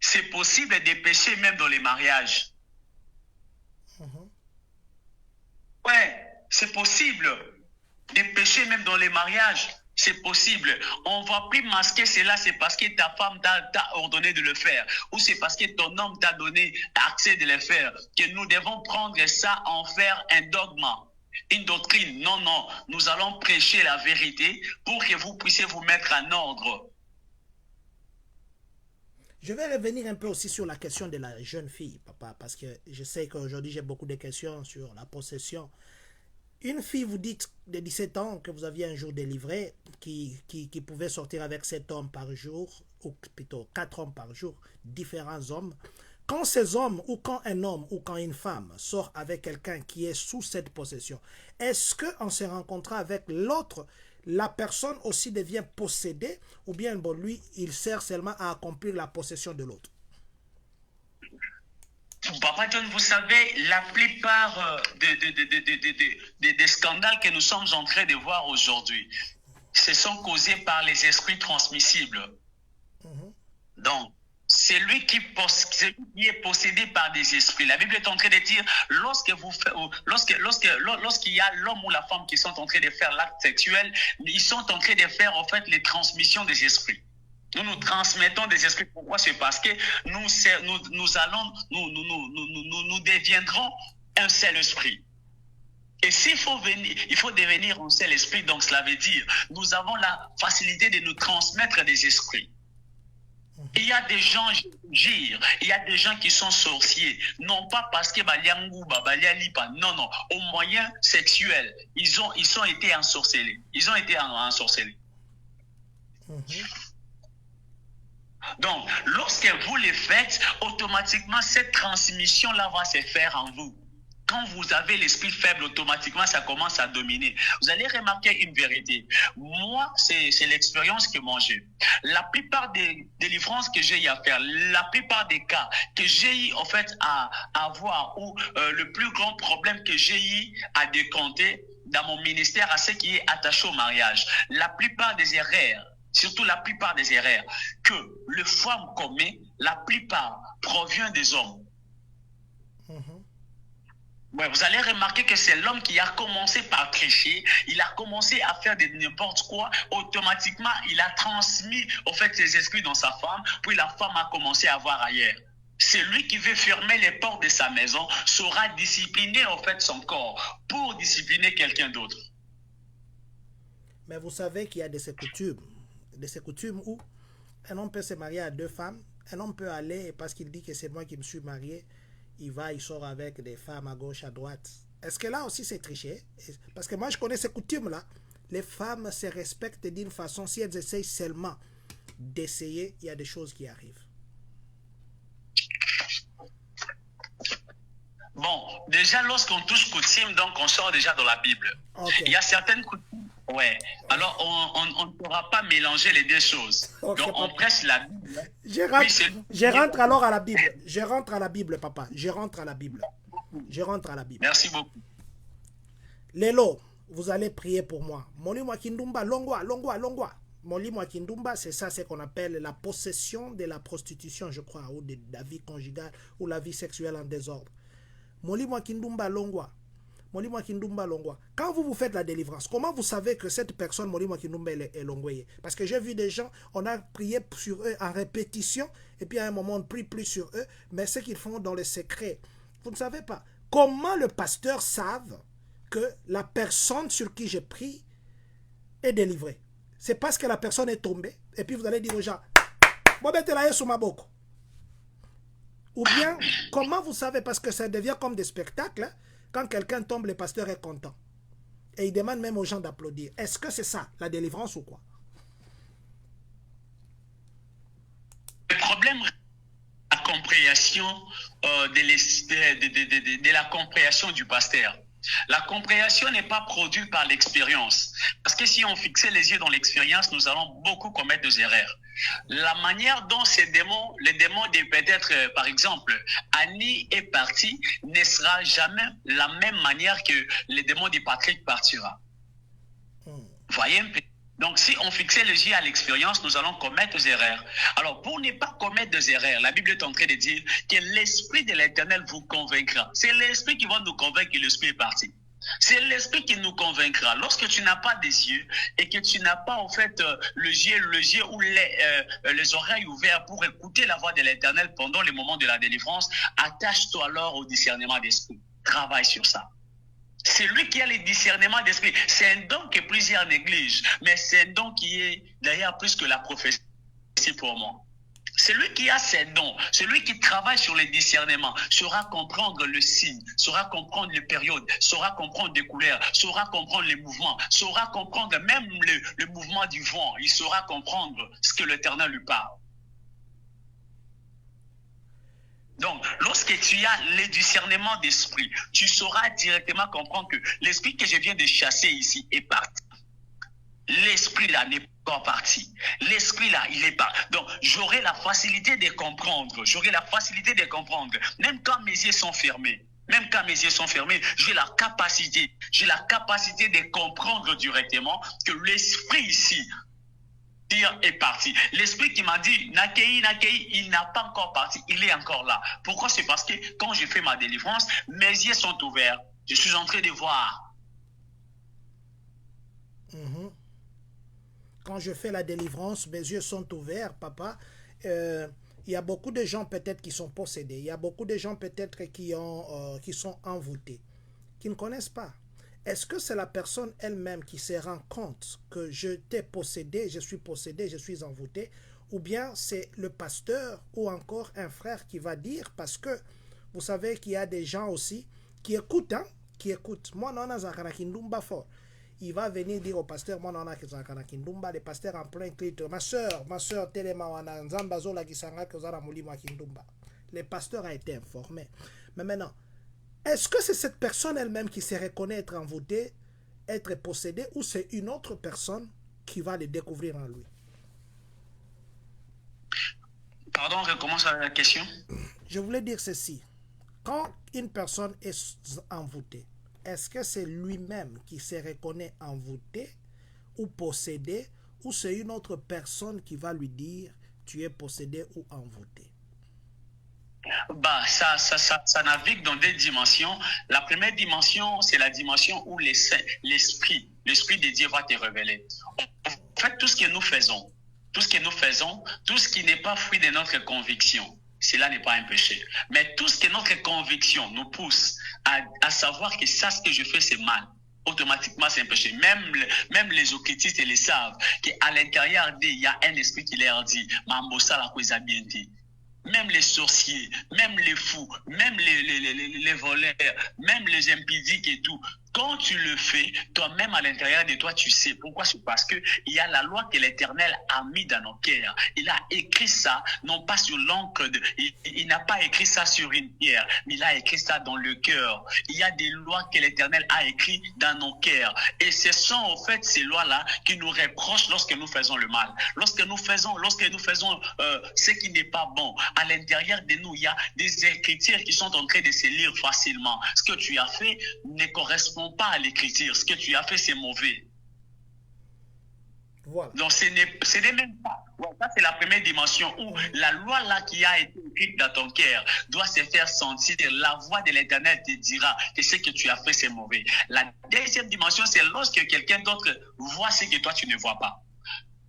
C'est possible de pécher même dans les mariages. Ouais, c'est possible. Des péchés même dans les mariages, c'est possible. On ne va plus masquer cela, c'est parce que ta femme t'a ordonné de le faire. Ou c'est parce que ton homme t'a donné accès de le faire. Que nous devons prendre ça, en faire un dogme, une doctrine. Non, non, nous allons prêcher la vérité pour que vous puissiez vous mettre en ordre. Je vais revenir un peu aussi sur la question de la jeune fille, papa, parce que je sais qu'aujourd'hui j'ai beaucoup de questions sur la possession. Une fille, vous dites, de 17 ans, que vous aviez un jour délivré, qui pouvait sortir avec 7 hommes par jour, ou plutôt 4 hommes par jour, différents hommes. Quand ces hommes, ou quand un homme, ou quand une femme sort avec quelqu'un qui est sous cette possession, est-ce qu'en se rencontrant avec l'autre, la personne aussi devient possédée, ou bien bon, lui, il sert seulement à accomplir la possession de l'autre? Papa John, vous savez, la plupart des scandales que nous sommes en train de voir aujourd'hui, ce sont causés par les esprits transmissibles. Donc, c'est lui qui est possédé par des esprits. La Bible est en train de dire, lorsqu'il y a l'homme ou la femme qui sont en train de faire l'acte sexuel, ils sont en train de faire en fait les transmissions des esprits. Nous transmettons des esprits. Pourquoi? C'est parce que nous deviendrons un seul esprit. Et s'il faut venir, il faut devenir un seul esprit. Donc cela veut dire, nous avons la facilité de nous transmettre des esprits. Il y a des gens gires, il y a des gens qui sont sorciers, non pas parce que non, non, au moyen sexuel, ils ont été ensorcelés. Ils ont été ensorcelés. Donc, lorsque vous les faites, automatiquement, cette transmission-là va se faire en vous. Quand vous avez l'esprit faible, automatiquement, ça commence à dominer. Vous allez remarquer une vérité. Moi, c'est l'expérience que moi j'ai. La plupart des délivrances que j'ai eu à faire, la plupart des cas que j'ai eu en fait à avoir, ou le plus grand problème que j'ai eu à décompter dans mon ministère à ce qui est attaché au mariage, la plupart des erreurs, surtout la plupart des erreurs que les femmes commettent, la plupart provient des hommes. Ouais, vous allez remarquer que c'est l'homme qui a commencé par tricher, il a commencé à faire de n'importe quoi, automatiquement il a transmis en fait ses esprits dans sa femme, puis la femme a commencé à voir ailleurs. Celui qui veut fermer les portes de sa maison saura discipliner en fait son corps pour discipliner quelqu'un d'autre. Mais vous savez qu'il y a de ces coutumes où un homme peut se marier à 2 femmes, un homme peut aller parce qu'il dit que c'est moi qui me suis marié, il sort avec des femmes à gauche, à droite. Est-ce que là aussi c'est tricher? Parce que moi je connais ces coutumes-là. Les femmes se respectent d'une façon, si elles essayent seulement d'essayer, il y a des choses qui arrivent. Bon, déjà lorsqu'on touche coutume, donc on sort déjà dans la Bible. Okay. Il y a certaines coutumes, ouais. Alors on ne pourra pas mélanger les deux choses. Okay, donc on presse la Bible. Je rentre alors à la Bible. Je rentre à la Bible, papa. Je rentre à la Bible. Merci beaucoup. Lélo, vous allez prier pour moi. Molimo Kindumba, longwa. Molimo Kindumba, c'est ça, c'est qu'on appelle la possession de la prostitution, je crois, ou de la vie conjugale, ou la vie sexuelle en désordre. Molimo Kindumba, longwa. Quand vous faites la délivrance, comment vous savez que cette personne, Molimo Kindumba, est longweye? Parce que j'ai vu des gens, on a prié sur eux en répétition, et puis à un moment, on ne prie plus sur eux, mais ce qu'ils font dans le secret. Vous ne savez pas. Comment le pasteur savent que la personne sur qui je prie est délivrée? C'est parce que la personne est tombée, et puis vous allez dire aux gens, ou bien, comment vous savez? Parce que ça devient comme des spectacles, hein? Quand quelqu'un tombe, le pasteur est content. Et il demande même aux gens d'applaudir. Est-ce que c'est ça, la délivrance ou quoi? Le problème, la compréhension de la compréhension du pasteur. La compréhension n'est pas produite par l'expérience. Parce que si on fixait les yeux dans l'expérience, nous allons beaucoup commettre des erreurs. La manière dont les démons de peut-être, par exemple, Annie est partie, ne sera jamais la même manière que les démons de Patrick partira. Voyez un peu. Donc, si on fixait les yeux à l'expérience, nous allons commettre des erreurs. Alors, pour ne pas commettre des erreurs, la Bible est en train de dire que l'Esprit de l'Éternel vous convaincra. C'est l'Esprit qui va nous convaincre que l'Esprit est parti. C'est l'esprit qui nous convaincra. Lorsque tu n'as pas des yeux et que tu n'as pas en fait le yeux ou les oreilles ouvertes pour écouter la voix de l'Éternel pendant les moments de la délivrance, attache-toi alors au discernement d'esprit. Travaille sur ça. C'est lui qui a les discernements d'esprit. C'est un don que plusieurs négligent, mais c'est un don qui est d'ailleurs plus que la prophétie pour moi. Celui qui a ces dons, celui qui travaille sur les discernements, saura comprendre le signe, saura comprendre les périodes, saura comprendre les couleurs, saura comprendre les mouvements, saura comprendre même le mouvement du vent. Il saura comprendre ce que l'Éternel lui parle. Donc, lorsque tu as le discernement d'esprit, tu sauras directement comprendre que l'esprit que je viens de chasser ici est parti. L'esprit là n'est pas parti. L'esprit là, il est pas. Donc, j'aurai la facilité de comprendre. J'aurai la facilité de comprendre. Même quand mes yeux sont fermés. Même quand mes yeux sont fermés, j'ai la capacité de comprendre directement que l'esprit ici est parti. L'esprit qui m'a dit, Nakei, il n'a pas encore parti. Il est encore là. Pourquoi? C'est parce que quand je fais ma délivrance, mes yeux sont ouverts. Je suis en train de voir. Quand je fais la délivrance, mes yeux sont ouverts, papa. Il y a beaucoup de gens peut-être qui sont possédés. Il y a beaucoup de gens peut-être qui sont envoûtés, qui ne connaissent pas. Est-ce que c'est la personne elle-même qui se rend compte que je t'ai possédé, je suis envoûté, ou bien c'est le pasteur ou encore un frère qui va dire, parce que vous savez qu'il y a des gens aussi qui écoutent, Moi, non, fort. Il va venir dire au pasteur, moi, non, le pasteur en plein clit, ma soeur, le pasteur a été informé. Mais maintenant, est-ce que c'est cette personne elle-même qui se reconnaît être envoûtée, être possédée, ou c'est une autre personne qui va le découvrir en lui? Pardon, recommence la question. Je voulais dire ceci. Quand une personne est envoûtée, est-ce que c'est lui-même qui se reconnaît envoûté ou possédé, ou c'est une autre personne qui va lui dire tu es possédé ou envoûté? Bah, ça navigue dans des dimensions. La première dimension, c'est la dimension où l'esprit de Dieu va te révéler. En fait, tout ce que nous faisons, tout ce qui n'est pas fruit de notre conviction, cela n'est pas un péché. Mais tout ce que notre conviction nous pousse à savoir que ça, ce que je fais, c'est mal, automatiquement, c'est un péché. Même les occultistes les savent qu'à l'intérieur d'eux, il y a un esprit qui leur dit « Mambosa la cosa bien dit ». Même les sorciers, même les fous, même les voleurs, même les impudiques et tout. Quand tu le fais, toi-même à l'intérieur de toi, tu sais. Pourquoi? C'est parce qu'il y a la loi que l'Éternel a mis dans nos cœurs. Il a écrit ça, non pas sur l'encre, il n'a pas écrit ça sur une pierre, mais il a écrit ça dans le cœur. Il y a des lois que l'Éternel a écrites dans nos cœurs. Et ce sont en fait ces lois-là qui nous reprochent lorsque nous faisons le mal. Lorsque nous faisons ce qui n'est pas bon, à l'intérieur de nous, il y a des écritures qui sont en train de se lire facilement. Ce que tu as fait ne correspond pas à l'écriture. Ce que tu as fait, c'est mauvais. Voilà. Donc, ce n'est même pas. Ça, c'est la première dimension où la loi là qui a été écrite dans ton cœur doit se faire sentir. La voix de l'Éternel te dira que ce que tu as fait, c'est mauvais. La deuxième dimension, c'est lorsque quelqu'un d'autre voit ce que toi, tu ne vois pas.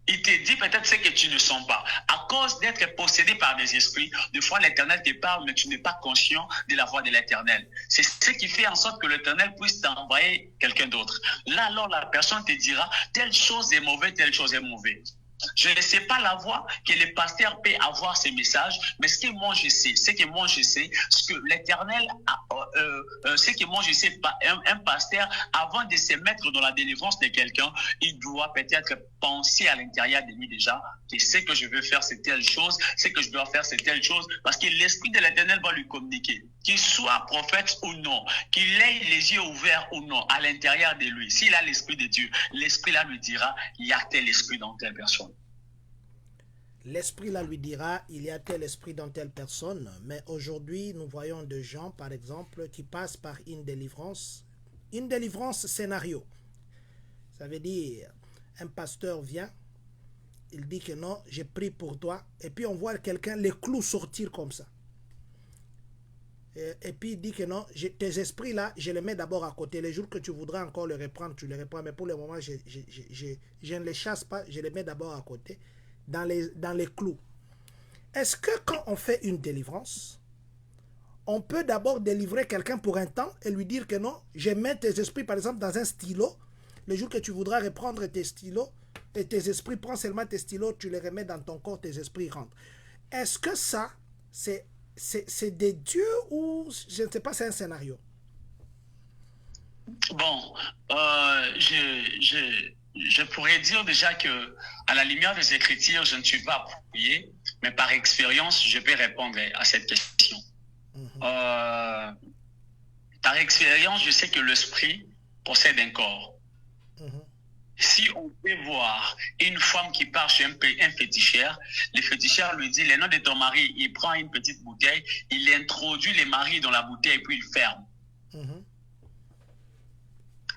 Il te dit peut-être ce que tu ne sens pas. À cause d'être possédé par des esprits, des fois l'Éternel te parle, mais tu n'es pas conscient de la voix de l'Éternel. C'est ce qui fait en sorte que l'Éternel puisse t'envoyer quelqu'un d'autre. Là, alors, la personne te dira, telle chose est mauvaise, telle chose est mauvaise. Je ne sais pas la voix que le pasteur peut avoir ces messages, mais ce que moi je sais, ce que l'Éternel, ce que moi je sais, un pasteur, avant de se mettre dans la délivrance de quelqu'un, il doit peut-être penser à l'intérieur de lui déjà, que ce que je veux faire c'est telle chose, ce que je dois faire c'est telle chose, parce que l'Esprit de l'Éternel va lui communiquer. Qu'il soit prophète ou non, qu'il ait les yeux ouverts ou non, à l'intérieur de lui, s'il a l'Esprit de Dieu, l'Esprit là lui dira, il y a tel esprit dans telle personne. L'esprit là lui dira, il y a tel esprit dans telle personne. Mais aujourd'hui, nous voyons des gens, par exemple, qui passent par une délivrance scénario. Ça veut dire, un pasteur vient, il dit que non, j'ai prié pour toi, et puis on voit quelqu'un les clous sortir comme ça. Et puis il dit que non, tes esprits là, je les mets d'abord à côté. Les jours que tu voudras encore les reprendre, tu les reprends. Mais pour le moment, je ne les chasse pas, je les mets d'abord à côté, dans les clous. Est-ce que quand on fait une délivrance, on peut d'abord délivrer quelqu'un pour un temps et lui dire que non, je mets tes esprits par exemple dans un stylo. Le jour que tu voudras reprendre tes stylos, et tes esprits, prends seulement tes stylos, tu les remets dans ton corps, tes esprits rentrent. Est-ce que ça, c'est des dieux ou je ne sais pas, c'est un scénario? Bon, je pourrais dire déjà que, à la lumière des Écritures, je ne suis pas appuyé, mais par expérience, je peux répondre à cette question. Par expérience, je sais que l'esprit possède un corps. Si on peut voir une femme qui part chez un féticheur, le féticheur lui dit le nom de ton mari, il prend une petite bouteille, il introduit le mari dans la bouteille et puis il ferme.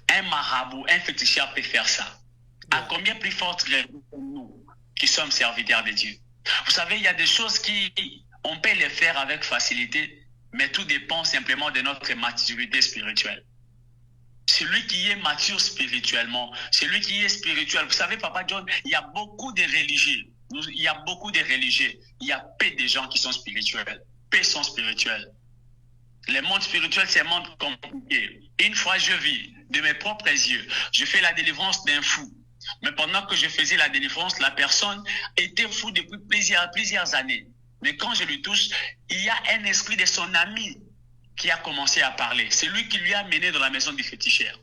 Un marabout, un féticheur peut faire ça. À combien plus forte raison nous qui sommes serviteurs de Dieu? Vous savez, il y a des choses on peut les faire avec facilité, mais tout dépend simplement de notre maturité spirituelle. Celui qui est mature spirituellement, celui qui est spirituel. Vous savez, Papa John, il y a beaucoup de religieux. Il y a beaucoup de religieux. Il y a peu de gens qui sont spirituels. Peu sont spirituels. Le monde spirituel, c'est un monde compliqué. Une fois, je vis de mes propres yeux. Je fais la délivrance d'un fou. Mais pendant que je faisais la délivrance, la personne était fou depuis plusieurs années. Mais quand je lui touche, il y a un esprit de son ami qui a commencé à parler. C'est lui qui lui a mené dans la maison du féticheur.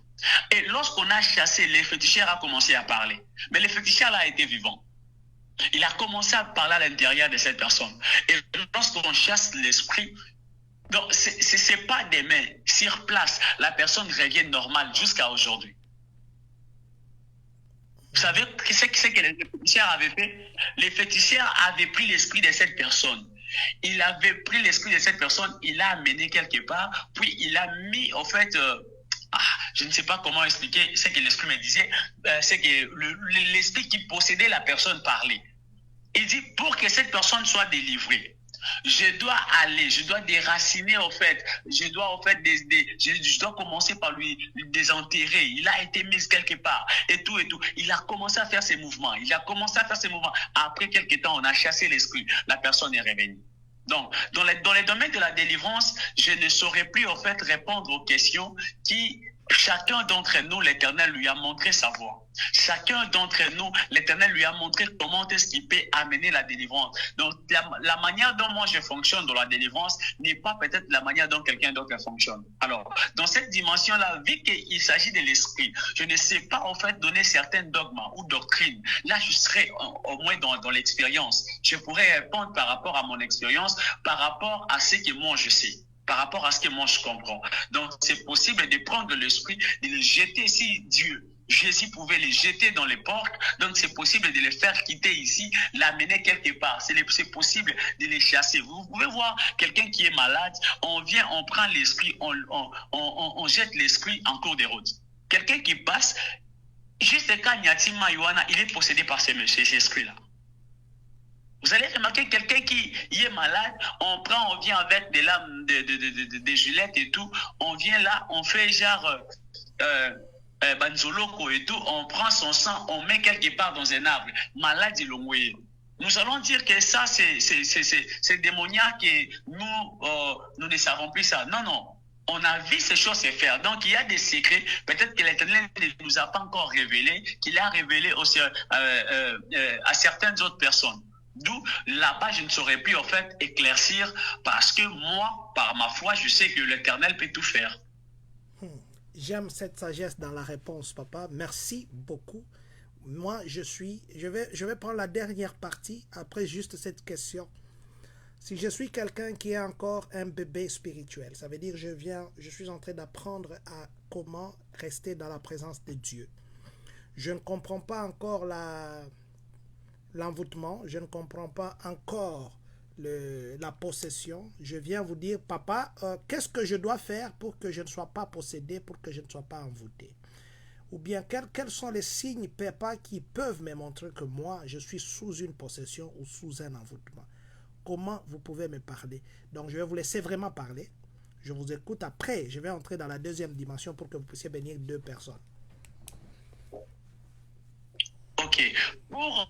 Et lorsqu'on a chassé, le féticheur a commencé à parler. Mais le féticheur là a été vivant. Il a commencé à parler à l'intérieur de cette personne. Et lorsqu'on chasse l'esprit, donc c'est pas demain. Sur place, la personne revient normale jusqu'à aujourd'hui. Vous savez ce que les féticheurs avaient fait? Les féticheurs avaient pris l'esprit de cette personne. Il avait pris l'esprit de cette personne, il l'a amené quelque part, puis il a mis, en fait, je ne sais pas comment expliquer ce que l'esprit me disait, c'est que l'esprit qui possédait la personne parlait. Il dit, pour que cette personne soit délivrée, je dois aller, je dois déraciner, en fait, je dois commencer par lui désenterrer. Il a été mis quelque part, et tout. Il a commencé à faire ses mouvements. Après quelques temps, on a chassé l'esprit. La personne est revenue. Donc, dans les domaines de la délivrance, je ne saurais plus, en fait, répondre aux questions qui... Chacun d'entre nous, l'Éternel lui a montré sa voie. Chacun d'entre nous, l'Éternel lui a montré comment est-ce qu'il peut amener la délivrance. Donc, la manière dont moi je fonctionne dans la délivrance n'est pas peut-être la manière dont quelqu'un d'autre fonctionne. Alors, dans cette dimension-là, vu qu'il s'agit de l'esprit, je ne sais pas en fait donner certains dogmes ou doctrines. Là, je serai au moins dans l'expérience. Je pourrais répondre par rapport à mon expérience, par rapport à ce que moi je sais, par rapport à ce que moi je comprends. Donc, c'est possible de prendre l'esprit, de le jeter si Dieu, Jésus pouvait les jeter dans les portes. Donc, c'est possible de les faire quitter ici, l'amener quelque part. C'est possible de les chasser. Vous pouvez voir quelqu'un qui est malade, on vient, on prend l'esprit, on jette l'esprit en cours de route. Quelqu'un qui passe, juste quand Nyatima Yohana, il est possédé par ces esprits-là. Vous allez remarquer quelqu'un qui est malade, on vient avec des lames, des gilettes et tout, on vient là, on fait genre banzoloko et tout, on prend son sang, on met quelque part dans un arbre, malade il l'envoie. Nous allons dire que ça c'est démoniaque et nous ne savons plus ça. Non. On a vu ces choses se faire. Donc, il y a des secrets, peut-être que l'Éternel ne nous a pas encore révélé, qu'il a révélé aussi à certaines autres personnes. D'où, là-bas, je ne saurais plus, en fait, éclaircir, parce que moi, par ma foi, je sais que l'Éternel peut tout faire. J'aime cette sagesse dans la réponse, papa. Merci beaucoup. Moi, je vais prendre la dernière partie, après juste cette question. Si je suis quelqu'un qui est encore un bébé spirituel, ça veut dire je suis en train d'apprendre à comment rester dans la présence de Dieu. Je ne comprends pas encore l'envoûtement, je ne comprends pas encore la possession. Je viens vous dire, papa, qu'est-ce que je dois faire pour que je ne sois pas possédé, pour que je ne sois pas envoûté? Ou bien quels sont les signes, papa, qui peuvent me montrer que moi, je suis sous une possession ou sous un envoûtement? Comment vous pouvez me parler? Donc, je vais vous laisser vraiment parler. Je vous écoute après. Je vais entrer dans la deuxième dimension pour que vous puissiez bénir 2 personnes. Ok. Pour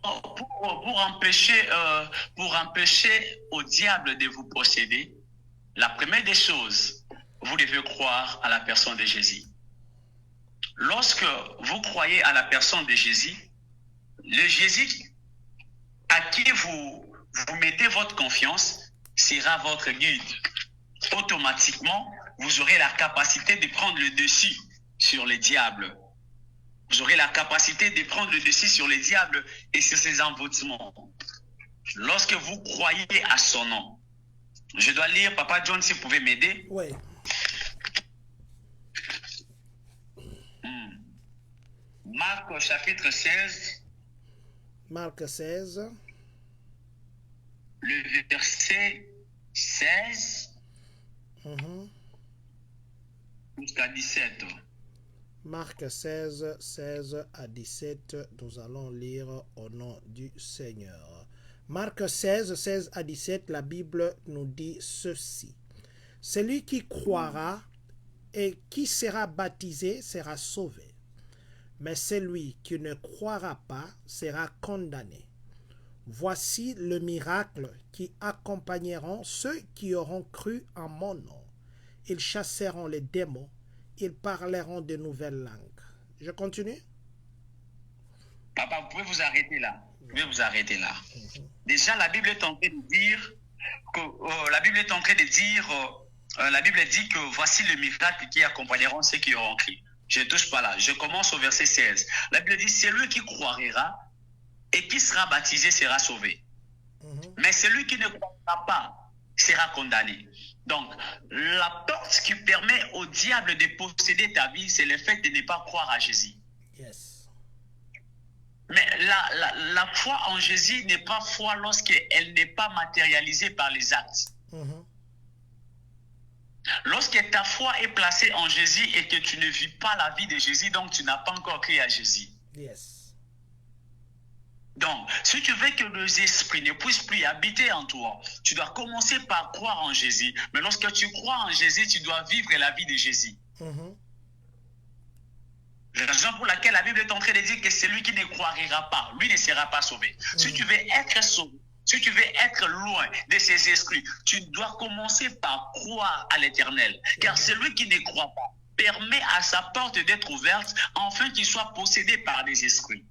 empêcher au diable de vous posséder, la première des choses, vous devez croire à la personne de Jésus. Lorsque vous croyez à la personne de Jésus, le Jésus à qui vous mettez votre confiance sera votre guide. Automatiquement, vous aurez la capacité de prendre le dessus sur le diable. Vous aurez la capacité de prendre le dessus sur le diable et sur ses envoûtements. Lorsque vous croyez à son nom, je dois lire, Papa John, si vous pouvez m'aider. Oui. Marc chapitre 16. Marc 16. Le verset 16 jusqu'à 17. Marc 16, 16 à 17, nous allons lire au nom du Seigneur. Marc 16, 16 à 17, la Bible nous dit ceci. Celui qui croira et qui sera baptisé sera sauvé, mais celui qui ne croira pas sera condamné. Voici le miracle qui accompagneront ceux qui auront cru en mon nom. Ils chasseront les démons, ils parleront de nouvelles langues. Je continue? Papa, vous pouvez vous arrêter là. Vous pouvez vous arrêter là. Déjà, la Bible est en train de dire que la Bible dit que voici le miracle qui accompagneront ceux qui auront cru. Je ne touche pas là. Je commence au verset 16. La Bible dit, celui qui croira et qui sera baptisé sera sauvé. Mais celui qui ne croira pas sera condamné. Donc, la porte qui permet au diable de posséder ta vie, c'est le fait de ne pas croire à Jésus. Yes. Mais la foi en Jésus n'est pas foi lorsqu'elle n'est pas matérialisée par les actes. Lorsque ta foi est placée en Jésus et que tu ne vis pas la vie de Jésus, donc tu n'as pas encore cru à Jésus. Yes. Donc, si tu veux que les esprits ne puissent plus habiter en toi, tu dois commencer par croire en Jésus. Mais lorsque tu crois en Jésus, tu dois vivre la vie de Jésus. La raison pour laquelle la Bible est en train de dire que celui qui ne croira pas, lui ne sera pas sauvé. Si tu veux être sauvé, si tu veux être loin de ces esprits, tu dois commencer par croire à l'Éternel. Car celui qui ne croit pas permet à sa porte d'être ouverte afin qu'il soit possédé par des esprits.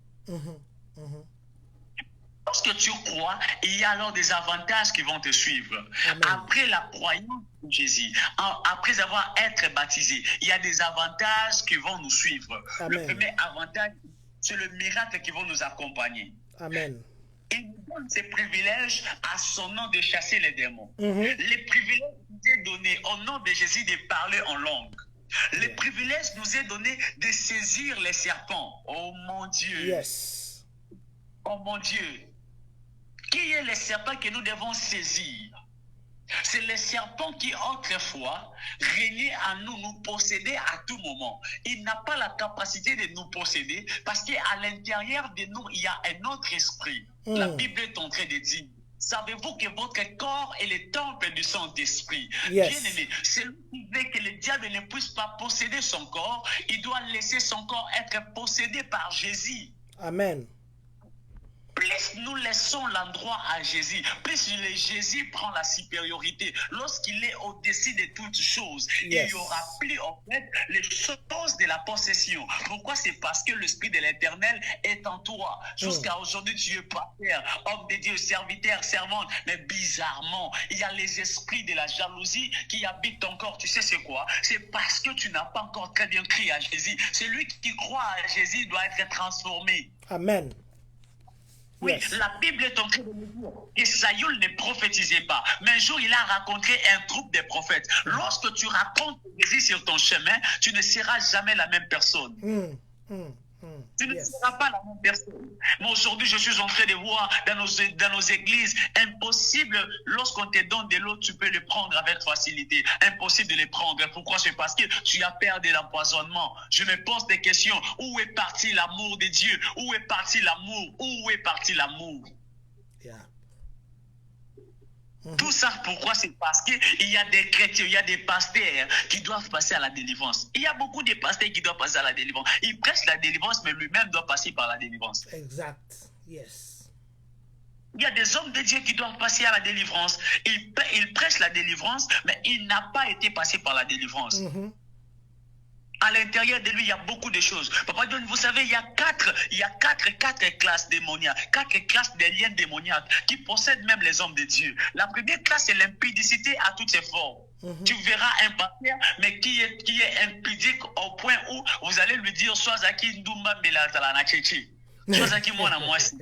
Lorsque tu crois, il y a alors des avantages qui vont te suivre. Amen. Après la croyance de Jésus, après avoir été baptisé, il y a des avantages qui vont nous suivre. Amen. Le premier avantage, c'est le miracle qui va nous accompagner. Amen. Il nous donne ces privilèges à son nom de chasser les démons. Les privilèges nous est donné au nom de Jésus de parler en langue. Les privilèges nous est donné de saisir les serpents. Oh mon Dieu. Yes. Oh mon Dieu. Qui est le serpent que nous devons saisir? C'est le serpent qui autrefois régnait à nous, nous possédait à tout moment. Il n'a pas la capacité de nous posséder parce qu'à l'intérieur de nous, il y a un autre esprit. La Bible est en train de dire, savez-vous que votre corps est le temple du Saint-Esprit? Yes. Bien-aimé, celui qui veut que le diable ne puisse pas posséder son corps, il doit laisser son corps être possédé par Jésus. Amen. Plus nous laissons l'endroit à Jésus, plus Jésus prend la supériorité. Lorsqu'il est au-dessus de toutes choses, il n'y aura plus en fait les choses de la possession. Pourquoi? C'est parce que l'Esprit de l'Éternel est en toi. Jusqu'à aujourd'hui, tu es pater, homme de Dieu, serviteur, servante. Mais bizarrement, il y a les esprits de la jalousie qui habitent ton corps. Tu sais c'est quoi? C'est parce que tu n'as pas encore très bien crié à Jésus. Celui qui croit à Jésus doit être transformé. Amen. Oui, Yes. la Bible est en train de nous dire que Saül ne prophétisait pas. Mais un jour, il a rencontré un groupe de prophètes. Lorsque tu racontes Jésus sur ton chemin, tu ne seras jamais la même personne. Tu ne seras pas la même personne. Mais aujourd'hui, je suis en train de voir dans nos églises, impossible, lorsqu'on te donne de l'eau, tu peux le prendre avec facilité. Impossible de le prendre. Pourquoi? C'est parce que tu as peur de l'empoisonnement. Je me pose des questions. Où est parti l'amour de Dieu? Où est parti l'amour? Où est parti l'amour? Yeah. Tout ça, pourquoi? C'est parce qu'il y a des chrétiens, il y a des pasteurs qui doivent passer à la délivrance. Il y a beaucoup de pasteurs qui doivent passer à la délivrance. Ils prêchent la délivrance, mais lui-même doit passer par la délivrance. Exact. Yes. Il y a des hommes de Dieu qui doivent passer à la délivrance. Ils prêchent la délivrance, mais il n'a pas été passé par la délivrance. À l'intérieur de lui, il y a beaucoup de choses. Papa John, vous savez, il y a quatre classes démoniaques, 4 classes des liens démoniaques qui possèdent même les hommes de Dieu. La première classe, c'est l'impudicité à toutes ses formes. Tu verras un pasteur, mais qui est impudique au point où vous allez lui dire, sois aki ndumba belatala chechi. Sois aki mwana mwasi.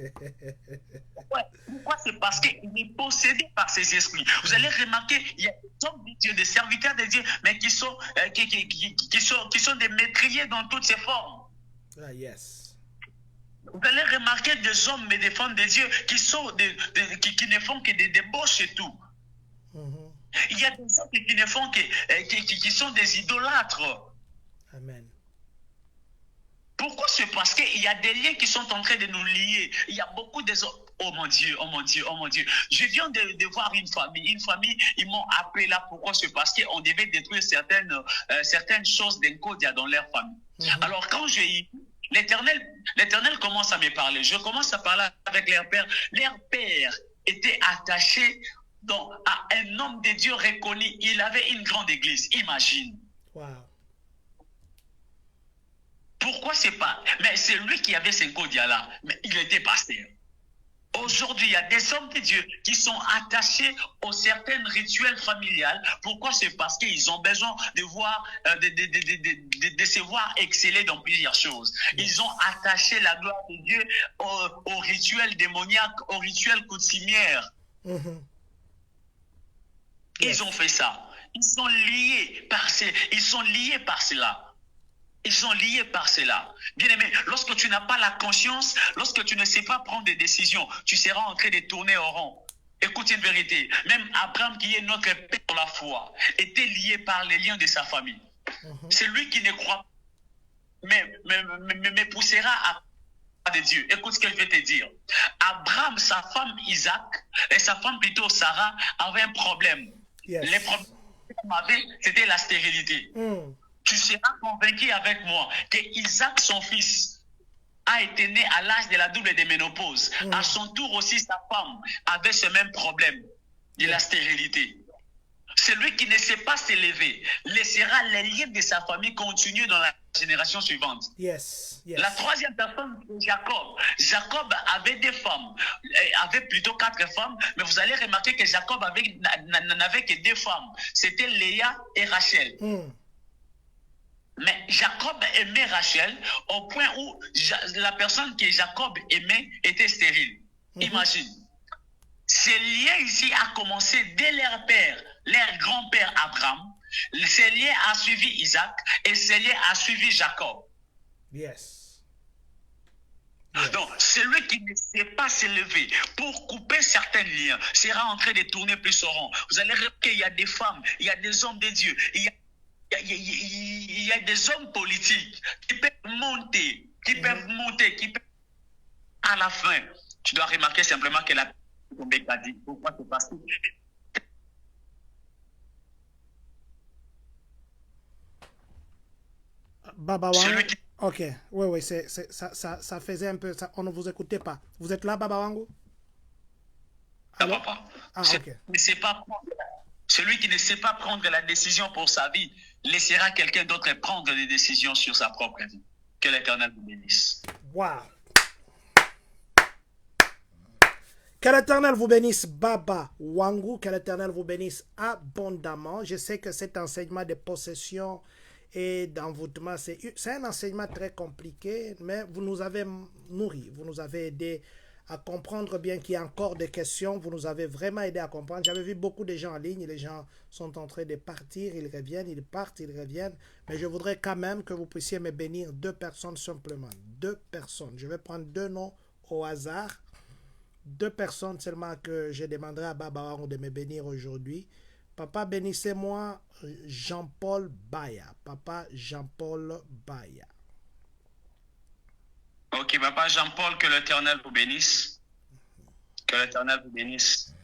Pourquoi? C'est parce qu'il est possédé par ces esprits. Vous allez remarquer, il y a des hommes de Dieu, des serviteurs de Dieu, mais qui sont des maîtriers dans toutes ces formes. Ah, yes. Vous allez remarquer des hommes et des femmes de Dieu qui ne font que des débauches et tout. Il y a des hommes qui ne font qui sont des idolâtres. Amen. Pourquoi? C'est parce qu'il y a des liens qui sont en train de nous lier. Il y a beaucoup de... Oh mon Dieu, oh mon Dieu, oh mon Dieu. Je viens de voir une famille, ils m'ont appelé là. Pourquoi? C'est parce qu'on devait détruire certaines choses d'Encodia dans leur famille. Alors quand l'Éternel commence à me parler, je commence à parler avec leur père. Leur père était attaché à un homme de Dieu reconnu. Il avait une grande église, imagine. Wow. Pourquoi? C'est pas... Mais c'est lui qui avait ce Encodia là, mais il était pasteur. Aujourd'hui, il y a des hommes de Dieu qui sont attachés aux certains rituels familiales. Pourquoi? C'est parce qu'ils ont besoin de voir, de se voir exceller dans plusieurs choses. Ils ont attaché la gloire de Dieu aux rituels démoniaques, aux rituels coutumières. Ils ont fait ça. Ils sont liés par cela. Ils sont liés par cela. Bien-aimé, lorsque tu n'as pas la conscience, lorsque tu ne sais pas prendre des décisions, tu seras en train de tourner au rond. Écoute une vérité. Même Abraham, qui est notre père pour la foi, était lié par les liens de sa famille. C'est lui qui ne croit pas, mais poussera à de Dieu. Écoute ce que je vais te dire. Abraham, sa femme Isaac, et sa femme plutôt Sarah, avaient un problème. Yes. Les problèmes qu'ils avaient, c'était la stérilité. Tu seras convaincu avec moi que Isaac, son fils, a été né à l'âge de la double de ménopause. À son tour aussi, sa femme avait ce même problème de la stérilité. Celui qui ne sait pas s'élever laissera les liens de sa famille continuer dans la génération suivante. Yes. La troisième personne, c'est Jacob. Jacob avait des femmes, avait plutôt 4 femmes, mais vous allez remarquer que Jacob n'avait que 2 femmes. C'était Léa et Rachel. Mais Jacob aimait Rachel au point où la personne que Jacob aimait était stérile. Imagine. Ce lien ici a commencé dès leur père, leur grand-père Abraham. Ce lien a suivi Isaac et ce lien a suivi Jacob. Yes. Donc, celui qui ne sait pas s'élever pour couper certains liens sera en train de tourner plus au rond. Vous allez remarquer, il y a des femmes, il y a des hommes de Dieu, il y a des hommes politiques qui peuvent monter, qui peuvent à la fin. Tu dois remarquer simplement que la a dit. Pourquoi? C'est parce que Baba Wangu. Ok, oui, ça faisait un peu, on ne vous écoutait pas. Vous êtes là, Baba Wangu? Alors, okay. Celui qui ne sait pas prendre la décision pour sa vie laissera quelqu'un d'autre prendre des décisions sur sa propre vie. Que l'Éternel vous bénisse. Wow. Que l'Éternel vous bénisse, Baba Wangu. Que l'Éternel vous bénisse abondamment. Je sais que cet enseignement de possession et d'envoûtement, c'est un enseignement très compliqué, mais vous nous avez nourris, vous nous avez aidé à comprendre bien qu'il y a encore des questions. Vous nous avez vraiment aidé à comprendre. J'avais vu beaucoup de gens en ligne. Les gens sont en train de partir. Ils reviennent, ils partent, ils reviennent. Mais je voudrais quand même que vous puissiez me bénir 2 personnes simplement. 2 personnes. Je vais prendre 2 noms au hasard. 2 personnes seulement que je demanderai à Baba Wangu de me bénir aujourd'hui. Papa, bénissez-moi Jean-Paul Baya. Papa Jean-Paul Baya. Ok, Papa Jean-Paul, que l'Éternel vous bénisse. Que l'Éternel vous bénisse.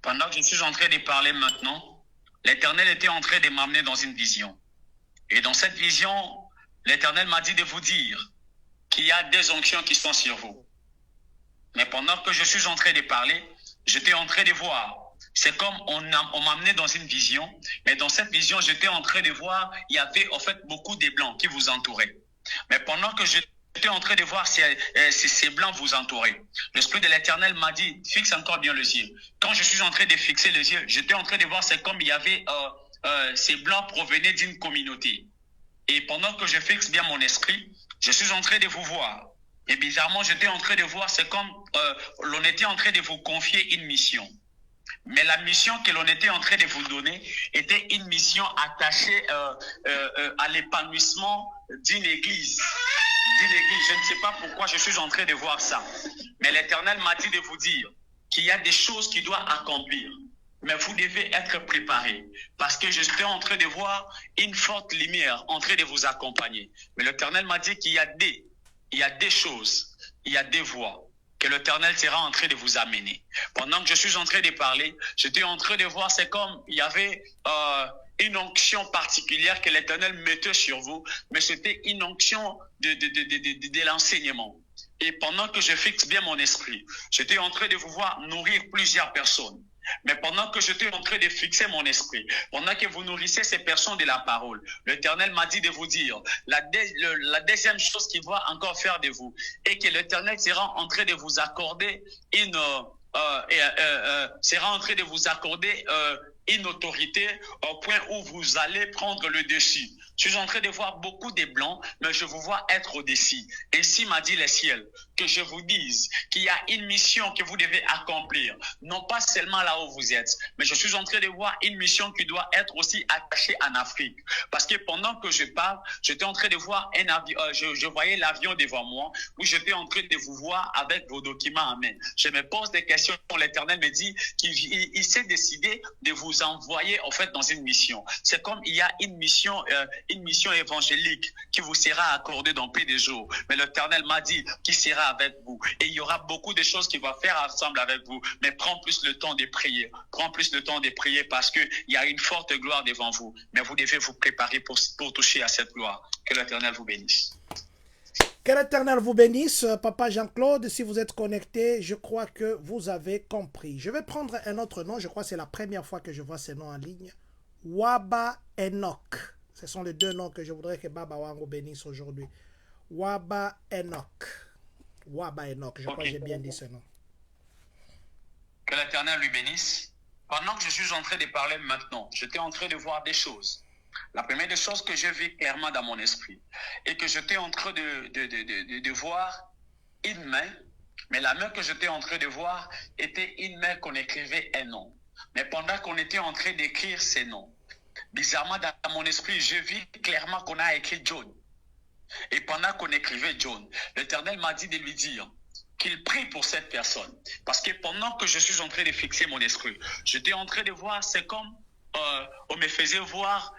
Pendant que je suis en train de parler maintenant, l'Éternel était en train de m'amener dans une vision. Et dans cette vision, l'Éternel m'a dit de vous dire qu'il y a des onctions qui sont sur vous. Mais pendant que je suis en train de parler, j'étais en train de voir. C'est comme on m'a amené dans une vision, mais dans cette vision, j'étais en train de voir, il y avait en fait beaucoup de blancs qui vous entouraient. Mais pendant que j'étais en train de voir ces blancs vous entourer, l'Esprit de l'Éternel m'a dit, fixe encore bien les yeux. Quand je suis en train de fixer les yeux, j'étais en train de voir, c'est comme il y avait ces blancs provenaient d'une communauté. Et pendant que je fixe bien mon esprit, je suis en train de vous voir. Et bizarrement, j'étais en train de voir, c'est comme l'on était en train de vous confier une mission. Mais la mission que l'on était en train de vous donner était une mission attachée à l'épanouissement d'une église. Je ne sais pas pourquoi je suis en train de voir ça. Mais l'Éternel m'a dit de vous dire qu'il y a des choses qui doivent accomplir. Mais vous devez être préparés. Parce que je suis en train de voir une forte lumière en train de vous accompagner. Mais l'Éternel m'a dit qu'il y a des choses, il y a des voies que l'Éternel sera en train de vous amener. Pendant que je suis en train de parler, j'étais en train de voir, c'est comme il y avait une onction particulière que l'Éternel mettait sur vous, mais c'était une onction de l'enseignement. Et pendant que je fixe bien mon esprit, j'étais en train de vous voir nourrir plusieurs personnes. Mais pendant que j'étais en train de fixer mon esprit, pendant que vous nourrissez ces personnes de la parole, l'Éternel m'a dit de vous dire la deuxième chose qu'il va encore faire de vous et que l'Éternel sera en train de vous accorder une autorité au point où vous allez prendre le dessus. Je suis en train de voir beaucoup de blancs, mais je vous vois être au-dessus. Ainsi m'a dit le ciel, que je vous dise qu'il y a une mission que vous devez accomplir, non pas seulement là où vous êtes, mais je suis en train de voir une mission qui doit être aussi attachée en Afrique. Parce que pendant que je parle, j'étais en train de voir un avion, je voyais l'avion devant moi, où j'étais en train de vous voir avec vos documents en main. Je me pose des questions, l'Éternel me dit qu'il s'est décidé de vous envoyer en fait dans une mission. C'est comme il y a une mission évangélique qui vous sera accordée dans peu de jours. Mais l'Éternel m'a dit qu'il sera avec vous. Et il y aura beaucoup de choses qu'il va faire ensemble avec vous. Mais prends plus le temps de prier. Prends plus le temps de prier parce qu'il y a une forte gloire devant vous. Mais vous devez vous préparer pour toucher à cette gloire. Que l'Éternel vous bénisse. Que l'Éternel vous bénisse, Papa Jean-Claude. Si vous êtes connecté, je crois que vous avez compris. Je vais prendre un autre nom. Je crois que c'est la première fois que je vois ces noms en ligne. Waba Enoch. Ce sont les deux noms que je voudrais que Baba Wango bénisse aujourd'hui. Waba Enoch. Waba Enoch. Je crois que j'ai bien dit ce nom. Que l'Éternel lui bénisse. Pendant que je suis en train de parler maintenant, j'étais en train de voir des choses. La première des choses que j'ai vues clairement dans mon esprit et que j'étais en train de voir une main, mais la main que j'étais en train de voir était une main qu'on écrivait un nom. Mais pendant qu'on était en train d'écrire ces noms, bizarrement dans mon esprit, j'ai vu clairement qu'on a écrit John. Et pendant qu'on écrivait John, l'Éternel m'a dit de lui dire qu'il prie pour cette personne. Parce que pendant que je suis en train de fixer mon esprit, j'étais en train de voir, c'est comme on me faisait voir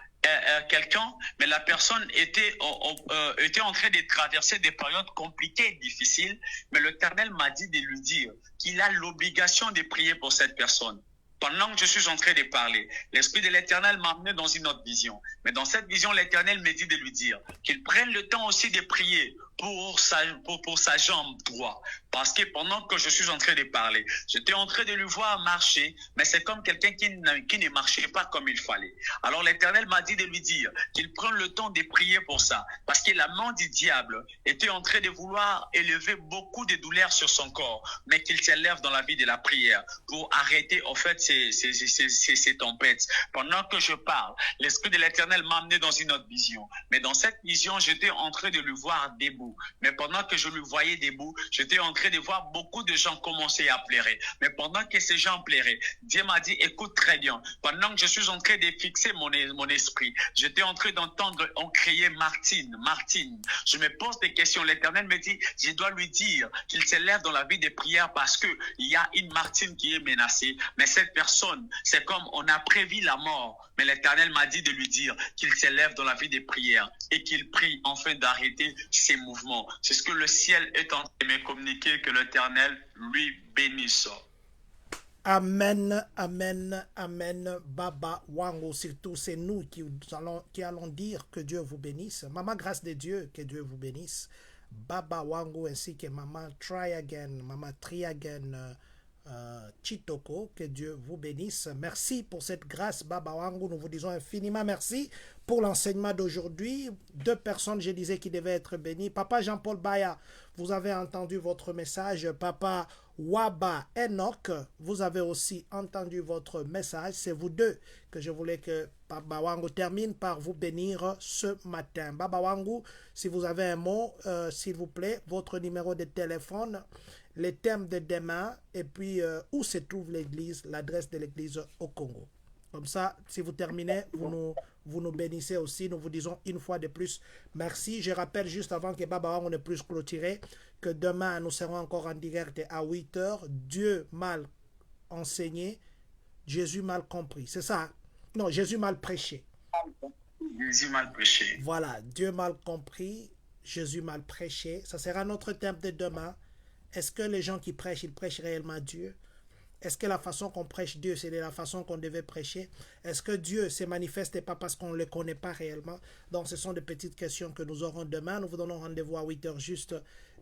quelqu'un, mais la personne était en train de traverser des périodes compliquées et difficiles, mais l'Éternel m'a dit de lui dire qu'il a l'obligation de prier pour cette personne. Pendant que je suis en train de parler, l'Esprit de l'Éternel m'a amené dans une autre vision. Mais dans cette vision, l'Éternel me dit de lui dire qu'il prenne le temps aussi de prier pour sa jambe droite. Parce que pendant que je suis en train de parler, j'étais en train de lui voir marcher, mais c'est comme quelqu'un qui ne marchait pas comme il fallait. Alors l'Éternel m'a dit de lui dire qu'il prenne le temps de prier pour ça. Parce que la main du diable était en train de vouloir élever beaucoup de douleurs sur son corps, mais qu'il s'élève dans la vie de la prière pour arrêter en fait ces tempêtes. Pendant que je parle, l'Esprit de l'Éternel m'a amené dans une autre vision. Mais dans cette vision, j'étais en train de lui voir debout. Mais pendant que je le voyais debout, j'étais en train de voir beaucoup de gens commencer à pleurer. Mais pendant que ces gens pleuraient, Dieu m'a dit, écoute très bien, pendant que je suis en train de fixer mon esprit, j'étais en train d'entendre on crier Martine, Martine. Je me pose des questions. L'Éternel me dit, je dois lui dire qu'il s'élève dans la vie des prières parce qu'il y a une Martine qui est menacée. Mais cette personne, c'est comme on a prévu la mort. Mais l'Éternel m'a dit de lui dire qu'il s'élève dans la vie des prières et qu'il prie enfin d'arrêter ses mouvements. C'est ce que le ciel est en train de me communiquer, que l'Éternel lui bénisse. Amen, amen, amen. Baba Wango, surtout c'est nous qui allons dire que Dieu vous bénisse. Maman Grâce de Dieu, que Dieu vous bénisse. Baba Wango ainsi que Maman Try Again, Maman Try Again, Chitoko, que Dieu vous bénisse. Merci pour cette grâce, Baba Wango. Nous vous disons infiniment merci pour l'enseignement d'aujourd'hui. 2 personnes, je disais, qui devaient être bénies. Papa Jean-Paul Baya, vous avez entendu votre message. Papa Waba Enoch, vous avez aussi entendu votre message. C'est vous deux que je voulais que Baba Wango termine par vous bénir ce matin. Baba Wango, si vous avez un mot, s'il vous plaît, votre numéro de téléphone, les thèmes de demain, et puis où se trouve l'église, l'adresse de l'église au Congo. Comme ça, si vous terminez, vous nous bénissez aussi. Nous vous disons une fois de plus merci. Je rappelle juste avant que Baba Wango ne puisse clôturer que demain, nous serons encore en direct à 8 h. Dieu mal enseigné, Jésus mal compris. C'est ça? Non, Jésus mal prêché. Jésus mal prêché. Voilà, Dieu mal compris, Jésus mal prêché. Ça sera notre thème de demain. Est-ce que les gens qui prêchent, ils prêchent réellement Dieu? Est-ce que la façon qu'on prêche Dieu, c'est la façon qu'on devait prêcher? Est-ce que Dieu se manifeste pas parce qu'on ne le connaît pas réellement? Donc, ce sont des petites questions que nous aurons demain. Nous vous donnons rendez-vous à 8 h juste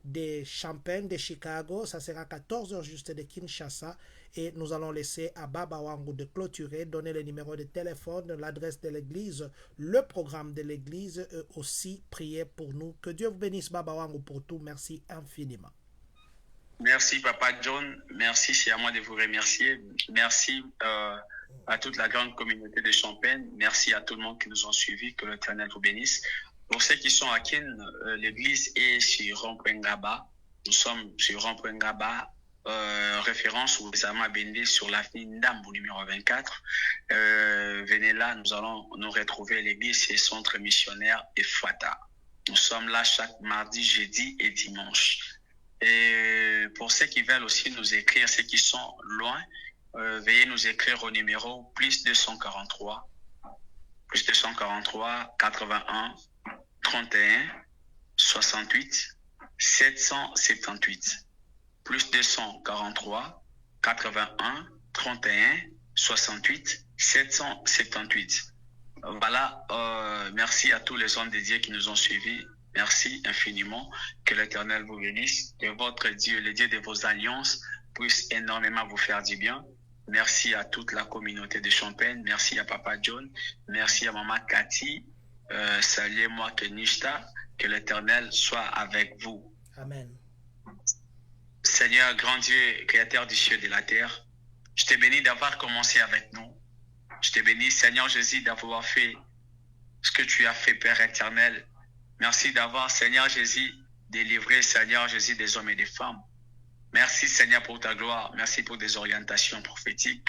de Champagne, de Chicago. Ça sera 14 h juste de Kinshasa. Et nous allons laisser à Baba Wango de clôturer, donner le numéro de téléphone, l'adresse de l'église, le programme de l'église, aussi prier pour nous. Que Dieu vous bénisse, Baba Wango, pour tout. Merci infiniment. Merci, Papa John. Merci, c'est à moi de vous remercier. Merci à toute la grande communauté de Champagne. Merci à tout le monde qui nous a suivis. Que l'Éternel vous bénisse. Pour ceux qui sont à Kin, l'église est sur Rond-Point Ngaba. Nous sommes sur Rond-Point Ngaba, référence aux Ama Bendé sur l'avenue Ndambo numéro 24. Venez là, nous allons nous retrouver. L'église et centre missionnaire et Fata. Nous sommes là chaque mardi, jeudi et dimanche. Et pour ceux qui veulent aussi nous écrire, ceux qui sont loin, veuillez nous écrire au numéro plus 243 81 31 68 778. Plus 243 81 31 68 778. Voilà, merci à tous les hommes de Dieu qui nous ont suivis. Merci infiniment. Que l'Éternel vous bénisse. Que votre Dieu, le Dieu de vos alliances, puisse énormément vous faire du bien. Merci à toute la communauté de Champagne. Merci à Papa John. Merci à Maman Cathy. Saluez-moi Kenishta. Que l'Éternel soit avec vous. Amen. Seigneur, grand Dieu, créateur du ciel et de la terre, je te bénis d'avoir commencé avec nous. Je te bénis, Seigneur Jésus, d'avoir fait ce que tu as fait, Père éternel. Merci d'avoir, Seigneur Jésus, délivré, Seigneur Jésus, des hommes et des femmes. Merci, Seigneur, pour ta gloire. Merci pour des orientations prophétiques.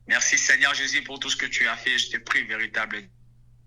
Merci, Seigneur Jésus, pour tout ce que tu as fait. Je te prie, véritable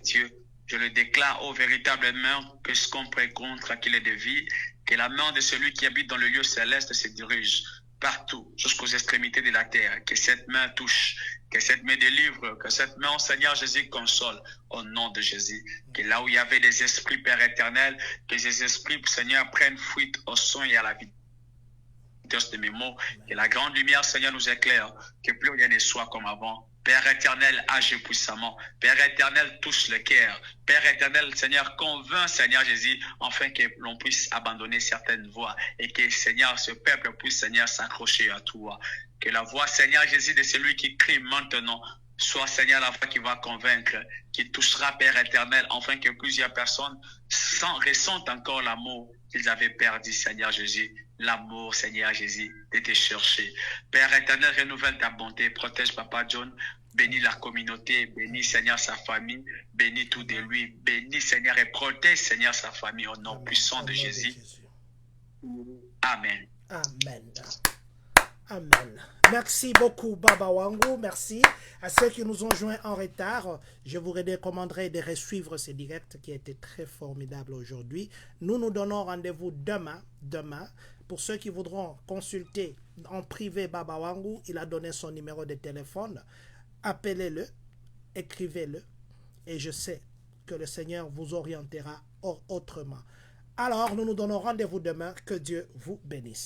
Dieu. Je le déclare au véritable main que ce qu'on prie contre qu'il est de vie, que la main de celui qui habite dans le lieu céleste se dirige partout, jusqu'aux extrémités de la terre. Que cette main touche, que cette main délivre, que cette main, Seigneur Jésus, console au nom de Jésus. Que là où il y avait des esprits, Père éternel, que ces esprits, Seigneur, prennent fuite au son et à la vitesse de mes mots. Que la grande lumière, Seigneur, nous éclaire, que plus rien ne soit comme avant. Père éternel, agis puissamment. Père éternel, touche le cœur. Père éternel, Seigneur, convainc, Seigneur Jésus, afin que l'on puisse abandonner certaines voies et que, Seigneur, ce peuple puisse, Seigneur, s'accrocher à toi. Que la voix, Seigneur Jésus, de celui qui crie maintenant, soit, Seigneur, la voix qui va convaincre, qui touchera, Père éternel, afin que plusieurs personnes ressentent encore l'amour qu'ils avaient perdu, Seigneur Jésus. L'amour, Seigneur Jésus, de te chercher. Père éternel, renouvelle ta bonté, protège Papa John, bénis la communauté, bénis, Seigneur, sa famille, bénis tout de lui, bénis, Seigneur, et protège, Seigneur, sa famille au nom puissant de Jésus. Amen. Amen. Amen. Merci beaucoup, Baba Wango. Merci à ceux qui nous ont joints en retard. Je vous recommanderai de suivre ce direct qui a été très formidable aujourd'hui. Nous nous donnons rendez-vous demain. Pour ceux qui voudront consulter en privé Baba Wango, il a donné son numéro de téléphone. Appelez-le, écrivez-le, et je sais que le Seigneur vous orientera autrement. Alors, nous nous donnons rendez-vous demain. Que Dieu vous bénisse.